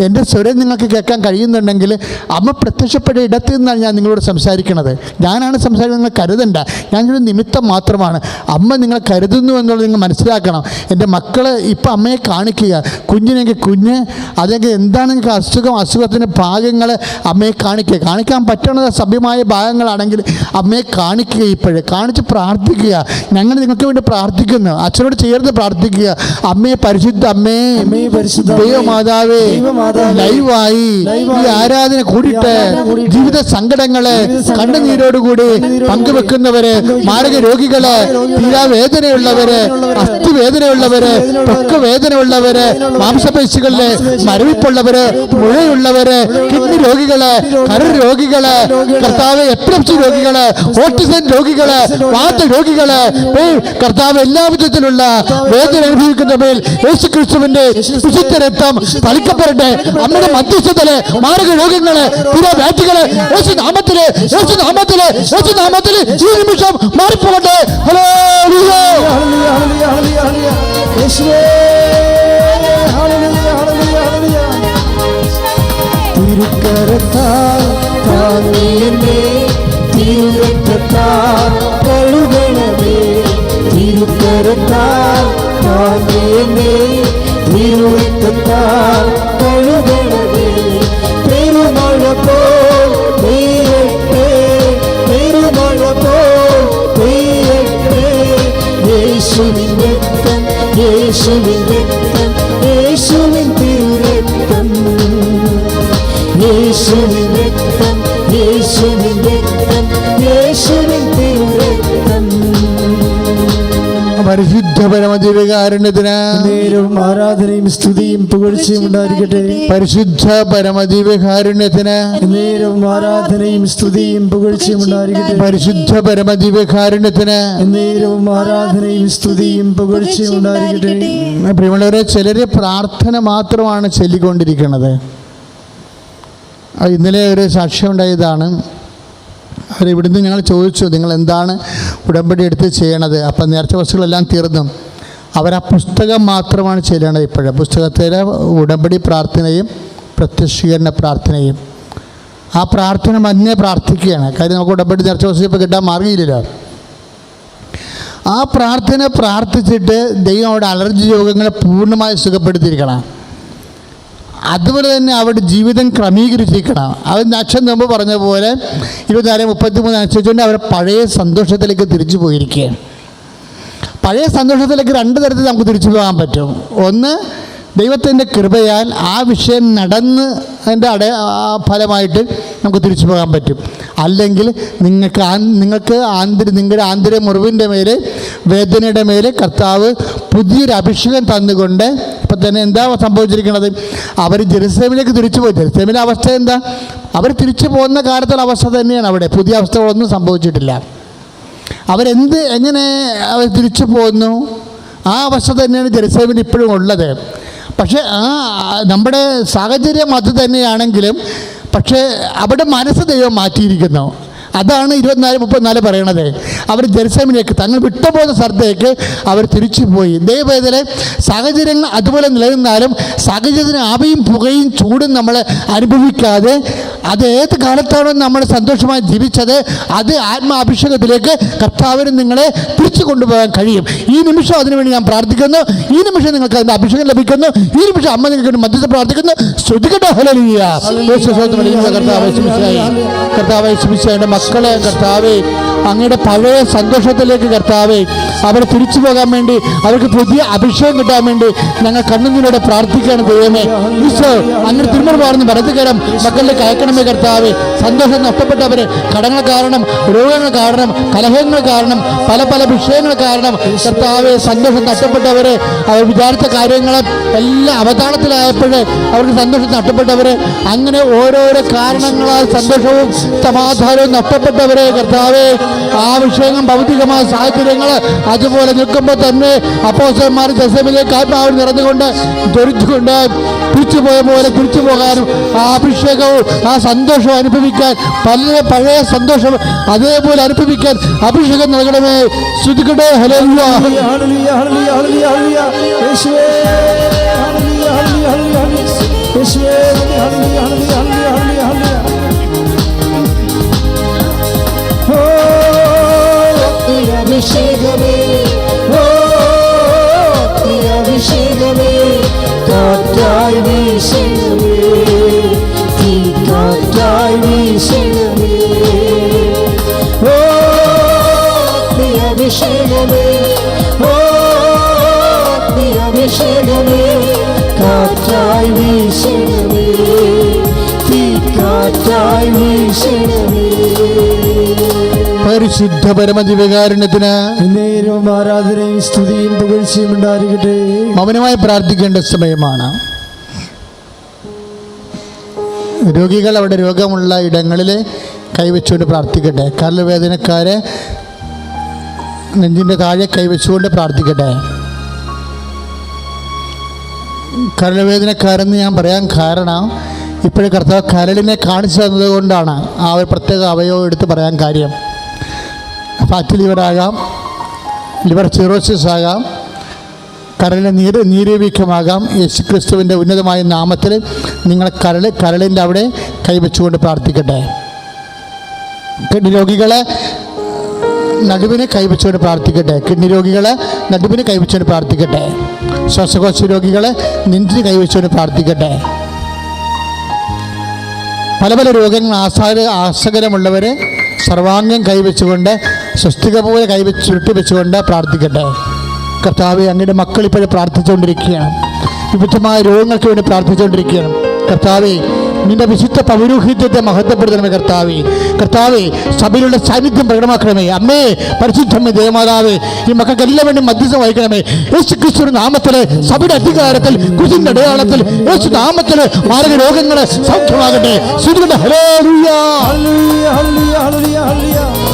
എൻ്റെ സ്വരം നിങ്ങൾക്ക് കേൾക്കാൻ കഴിയുന്നുണ്ടെങ്കിൽ, അമ്മ പ്രത്യക്ഷപ്പെട്ട ഇടത്തിൽ നിന്നാണ് ഞാൻ നിങ്ങളോട് സംസാരിക്കണത്. ഞാനാണ് സംസാരിക്കുന്നത്, നിങ്ങൾ കരുതണ്ട. ഞാനൊരു നിമിത്തം മാത്രമാണ്. അമ്മ നിങ്ങളെ കരുതുന്നു എന്നുള്ളത് നിങ്ങൾ മനസ്സിലാക്കണം. എൻ്റെ മക്കൾ ഇപ്പം അമ്മയെ കാണിക്കുക. കുഞ്ഞിനെങ്കിൽ കുഞ്ഞ്, അതെങ്കിൽ എന്താണ് നിങ്ങൾക്ക് അസുഖത്തിൻ്റെ ഭാഗങ്ങൾ അമ്മയെ കാണിക്കാൻ പറ്റണത് സഭ്യമായ ഭാഗങ്ങളാണെങ്കിൽ അമ്മയെ കാണിക്കുക. ഇപ്പോഴേ കാണിച്ച് പ്രാർത്ഥിക്കുക. ഞങ്ങൾ നിങ്ങൾക്ക് വേണ്ടി പ്രാർത്ഥിക്കുന്നു. അച്ഛനോട് ചേർന്ന് പ്രാർത്ഥിക്കുക. അമ്മയെ പരിശുദ്ധ അമ്മേ, ദൈവമാതാവേ, ലൈവായി ഈ ആരാധന കൂടിയിട്ട് ജീവിത സങ്കടങ്ങളെ കണ്ണുനീരോടുകൂടി പങ്കുവെക്കുന്നവര്, മാരക രോഗികള്, തീരാവേദനയുള്ളവര്, അസ്ഥിവേദനയുള്ളവര്, ത്വക്ക് വേദനയുള്ളവര്, മാംസപേശികളില് മരവിപ്പുള്ളവര്, മുഴയുള്ളവര്, കിഡ്നി രോഗികള്, കരൾ രോഗികള്, കർത്താവ് എപ്പിലെപ്സി രോഗികള്, ഓട്ടിസം രോഗികള്, വാത രോഗികള്, കർത്താവ് എല്ലാ വിധത്തിലുള്ള വേദന അനുഭവിക്കുന്നവരിൽ യേശുക്രിസ്തുവിന്റെ വിശുദ്ധ രക്തം തളിക്കപ്പെടട്ടെ. അമ്മയുടെ മധ്യസ്ഥതയില് മാരക രോഗങ്ങള്, തീരാവ്യാധികള് യേശുനാമത്തില് ഈ നിമിഷം മാറിപ്പോകട്ടെ. തിരുക്കരത്താൽ താങ്ങേനെ, തിരുരക്തത്താൽ കഴുകണമേ. തിരുക്കരത്താൽ താങ്ങേനെ, തിരുരക്തത്താൽ കഴുകണമേ. പെരുമഴ പോൽ പെയ്യട്ടെ, പെരുമഴ പോൽ പെയ്യട്ടെ. യേശുവിൻ രക്തം, യേശുവിൻ രക്തം, യേശുവിൻ തിരുരക്തം, യേശുവിൻ രക്തം, യേശുവിൻ രക്തം, യേശുവിൻ തിരുരക്തം. പരിശുദ്ധ പരമദിവ്യകാരുണ്യത്തിന് നേരവും ആരാധനയും സ്തുതിയും പുകഴ്ചയും ഉണ്ടായിരിക്കട്ടെ. പരിശുദ്ധ പരമദിവ്യകാരുണ്യത്തിന് നേരവും ആരാധനയും സ്തുതിയും പുകഴ്ചയും ഉണ്ടായിരിക്കട്ടെ. പരിശുദ്ധ പരമദിവ്യകാരുണ്യത്തിന് നേരവും ആരാധനയും സ്തുതിയും പുകഴ്ചയും ഉണ്ടായിരിക്കട്ടെ. പ്രിയമുള്ളവരെ, ചിലര് പ്രാർത്ഥന മാത്രമാണ് ചൊല്ലിക്കൊണ്ടിരിക്കുന്നത്. ഇന്നലെ ഒരു സാക്ഷ്യം ഉണ്ടായതാണ്. അവരിവിടുന്ന് ഞങ്ങൾ ചോദിച്ചു, നിങ്ങൾ എന്താണ് ഉടമ്പടി എടുത്ത് ചെയ്യണത്? അപ്പം നേർച്ച വസ്തുക്കളെല്ലാം തീർന്നു. അവരാ പുസ്തകം മാത്രമാണ് ചെയ്യണത്. ഇപ്പോഴും പുസ്തകത്തിലെ ഉടമ്പടി പ്രാർത്ഥനയും പ്രത്യക്ഷീകരണ പ്രാർത്ഥനയും, ആ പ്രാർത്ഥന മഞ്ഞെ പ്രാർത്ഥിക്കുകയാണ്. കാര്യം നമുക്ക് ഉടമ്പടി നേർച്ച വസ്തു ഇപ്പോൾ കിട്ടാൻ മാർഗ്ഗമില്ലല്ലോ. ആ പ്രാർത്ഥന പ്രാർത്ഥിച്ചിട്ട് ദൈവം അവിടെ അലർജി രോഗങ്ങളെ പൂർണ്ണമായി സുഖപ്പെടുത്തിയിരിക്കണം. അതുപോലെ തന്നെ അവരുടെ ജീവിതം ക്രമീകരിച്ചിരിക്കണം. അവർ അച്ഛൻ മുമ്പ് പറഞ്ഞ പോലെ 24:33 അനുസരിച്ചുകൊണ്ട് അവരെ പഴയ സന്തോഷത്തിലേക്ക് തിരിച്ചു പോയിരിക്കുകയാണ്. പഴയ സന്തോഷത്തിലേക്ക് രണ്ട് തരത്തിൽ നമുക്ക് തിരിച്ചു പോകാൻ പറ്റും. ഒന്ന്, ദൈവത്തിൻ്റെ കൃപയാൽ ആ വിഷയം നടന്ന് അതിൻ്റെ ഫലമായിട്ട് നമുക്ക് തിരിച്ചു പോകാൻ പറ്റും. അല്ലെങ്കിൽ നിങ്ങളുടെ ആന്തരിക മുറിവിൻ്റെ മേലെ, വേദനയുടെ മേലെ കർത്താവ് പുതിയൊരു അഭിഷേകം തന്നുകൊണ്ട് ഇപ്പം തന്നെ എന്താ സംഭവിച്ചിരിക്കുന്നത്? അവർ ജെറുസലേമിലേക്ക് തിരിച്ചു പോയി. ജെറുസലേമിലെ അവസ്ഥ എന്താ? അവർ തിരിച്ചു പോകുന്ന കാലത്തുള്ള അവസ്ഥ തന്നെയാണ് അവിടെ. പുതിയ അവസ്ഥകളൊന്നും സംഭവിച്ചിട്ടില്ല. എങ്ങനെ അവർ തിരിച്ചു പോകുന്നു? ആ അവസ്ഥ തന്നെയാണ് ജെറുസലേമിൽ ഇപ്പോഴും ഉള്ളത്. പക്ഷേ നമ്മുടെ സാഹചര്യം അത് തന്നെയാണെങ്കിലും പക്ഷേ അവിടെ മനസ്സ് ദൈവം മാറ്റിയിരിക്കുന്നു. അതാണ് 24:34 പറയണത്. അവർ ജെറുസലേമിലേക്ക്, തങ്ങൾ വിട്ടുപോകുന്ന സ്ഥലത്തേക്ക് അവർ തിരിച്ചു പോയി. ദൈവവേദന സാഹചര്യങ്ങൾ അതുപോലെ നിലനിന്നാലും സാഹചര്യത്തിന് ആവിയും പുകയും ചൂടും നമ്മൾ അനുഭവിക്കാതെ, അത് ഏത് കാലത്താണോ നമ്മൾ സന്തോഷമായി ജീവിച്ചത്, അത് ആത്മാഭിഷേകത്തിലേക്ക് കർത്താവിന് നിങ്ങളെ തിരിച്ചു കൊണ്ടുപോകാൻ കഴിയും. ഈ നിമിഷം അതിനുവേണ്ടി ഞാൻ പ്രാർത്ഥിക്കുന്നു. ഈ നിമിഷം നിങ്ങൾക്ക് അതിൻ്റെ അഭിഷേകം ലഭിക്കുന്നു. ഈ നിമിഷം അമ്മ നിങ്ങൾക്ക് മധ്യസ്ഥ പ്രാർത്ഥിക്കുന്നു. ശ്രുതികട്ടെ. ഹല്ലേലൂയ. കർത്താവേ ശുശ്രൂഷയുടെ മക്കളെ കർത്താവേ, അങ്ങയുടെ പഴയ സന്തോഷത്തിലേക്ക് കർത്താവേ അവരെ തിരിച്ചു പോകാൻ വേണ്ടി, അവർക്ക് പുതിയ അഭിഷേകം കിട്ടാൻ വേണ്ടി ഞങ്ങൾ കണ്ണുനീരോടെ പ്രാർത്ഥിക്കുകയാണ്. ദൈവമേ, ഈശോ അങ്ങനെ തിരുമൽ പാർന്ന് ഭരത്തുകരം മക്കളിലേക്ക് അയക്കണമേ കർത്താവേ. സന്തോഷം നഷ്ടപ്പെട്ടവര് കടങ്ങൾ കാരണം, രോഗങ്ങൾ കാരണം, കലഹങ്ങൾ കാരണം, പല പല വിഷയങ്ങൾ കാരണം കർത്താവേ സന്തോഷം നഷ്ടപ്പെട്ടവര്, അവർ വിചാരിച്ച കാര്യങ്ങളും എല്ലാം അവതാളത്തിലായപ്പോൾ അവർക്ക് സന്തോഷം നഷ്ടപ്പെട്ടവര്, അങ്ങനെ ഓരോരോ കാരണങ്ങളാൽ സന്തോഷവും സമാധാനവും നഷ്ടപ്പെട്ടവരെ കർത്താവേ, ആ വിഷയങ്ങൾ ഭൗതികമായ സാഹചര്യങ്ങൾ അതുപോലെ നിൽക്കുമ്പോൾ തന്നെ അപ്പോസ്തലന്മാർ ജെറുസലേമിലേക്ക് ആത്മാവിൽ നിറഞ്ഞുകൊണ്ട് ജ്വലിച്ചുകൊണ്ട് തിരിച്ചുപോയ പോലെ തിരിച്ചു പോകാനും ആ അഭിഷേകവും ആ സന്തോഷവും അനുഭവിക്കാൻ പഴയ സന്തോഷം അതേപോലെ അനുഭവിക്കാൻ അഭിഷേകം നൽകണമേ. ശ്രുതിക്കട്ടെ. Hallelujah. Hallelujah, hallelujah, hallelujah, hallelujah. യേശുവേ, ഹല്ലേലൂയ, ഹല്ലേലൂയ, ഹല്ലേലൂയ. യേശുവേ, ഹല്ലേലൂയ, ഹല്ലേലൂയ, ഹല്ലേലൂയ, ഹല്ലേലൂയ. ഓ അഭിഷേകമേ, ഓ അഭിഷേകമേ, കാറ്റായി വീശണമേ, തീ കാറ്റായി വീശണമേ. ഓ അഭിഷേകമേ, ഓ അഭിഷേകമേ, കാറ്റായി വീശണമേ, തീ കാറ്റായി വീശണമേ. പരിശുദ്ധ പരമദിവ്യകാരുണ്യത്തിന് നേരവും ആരാധനയും സ്തുതിയും പുകഴ്ചയും ഉണ്ടായിരിക്കട്ടെ. മൗനമായി പ്രാർത്ഥിക്കേണ്ട സമയമാണ്. രോഗികൾ അവിടെ രോഗമുള്ള ഇടങ്ങളിൽ കൈവച്ചുകൊണ്ട് പ്രാർത്ഥിക്കട്ടെ. കരൾവേദനക്കാരെ നെഞ്ചിൻ്റെ താഴെ കൈവച്ചുകൊണ്ട് പ്രാർത്ഥിക്കട്ടെ. കരൾവേദനക്കാരെന്ന് ഞാൻ പറയാൻ കാരണം ഇപ്പോഴും കർത്താവ് കരളിനെ കാണിച്ചു തന്നത് കൊണ്ടാണ് ആ ഒരു പ്രത്യേക അവയവം എടുത്ത് പറയാൻ കാര്യം. ഫാറ്റ് ലിവറാകാം, ലിവർ സിറോസിസ് ആകാം, കരളിലെ നീരവീക്കമാകാം. യേശു ക്രിസ്തുവിൻ്റെ ഉന്നതമായ നാമത്തിൽ നിങ്ങൾ കരളിൻ്റെ അവിടെ കൈവച്ചുകൊണ്ട് പ്രാർത്ഥിക്കട്ടെ. കിഡ്നി രോഗികളെ നടുവിന് കൈവച്ചുകൊണ്ട് പ്രാർത്ഥിക്കട്ടെ. കിഡ്നി രോഗികളെ നടുവിന് കൈവച്ചുകൊണ്ട് പ്രാർത്ഥിക്കട്ടെ. ശ്വാസകോശ രോഗികളെ നെഞ്ചിന് കൈവച്ചുകൊണ്ട് പ്രാർത്ഥിക്കട്ടെ. പല പല രോഗങ്ങൾ ആസകരമുള്ളവരെ സർവാംഗം കൈവച്ചുകൊണ്ട് സ്വസ്തിക പോലെ ചുരുട്ടി വെച്ചുകൊണ്ട് പ്രാർത്ഥിക്കട്ടെ. കർത്താവെ, അങ്ങയുടെ മക്കൾ ഇപ്പോഴും പ്രാർത്ഥിച്ചുകൊണ്ടിരിക്കുകയാണ്. വിവിധമായ രോഗങ്ങൾക്ക് വേണ്ടി പ്രാർത്ഥിച്ചുകൊണ്ടിരിക്കുകയാണ്. കർത്താവെ, നിന്റെ വിശുദ്ധ പൗരോഹിത്യത്തെ മഹത്വപ്പെടുത്തണമേ. കർത്താവെ, സഭയിലുള്ള സാന്നിധ്യം പ്രകടമാക്കണമേ. അമ്മേ, പരിശുദ്ധമ്മേ, ദേവമാതാവേ, ഈ മക്കൾക്ക് എല്ലാം വേണ്ടി മധ്യസ്ഥം വഹിക്കണമേ. യേശു ക്രിസ്തുവിന്റെ നാമത്തില്, സഭയുടെ അധികാരത്തിൽ, കുരിശിന്റെ അടയാളത്തിൽ, യേശു നാമത്തില് മാരക രോഗങ്ങളെ സൗഖ്യമാകട്ടെ. Hallelujah. Hallelujah, hallelujah, hallelujah, hallelujah.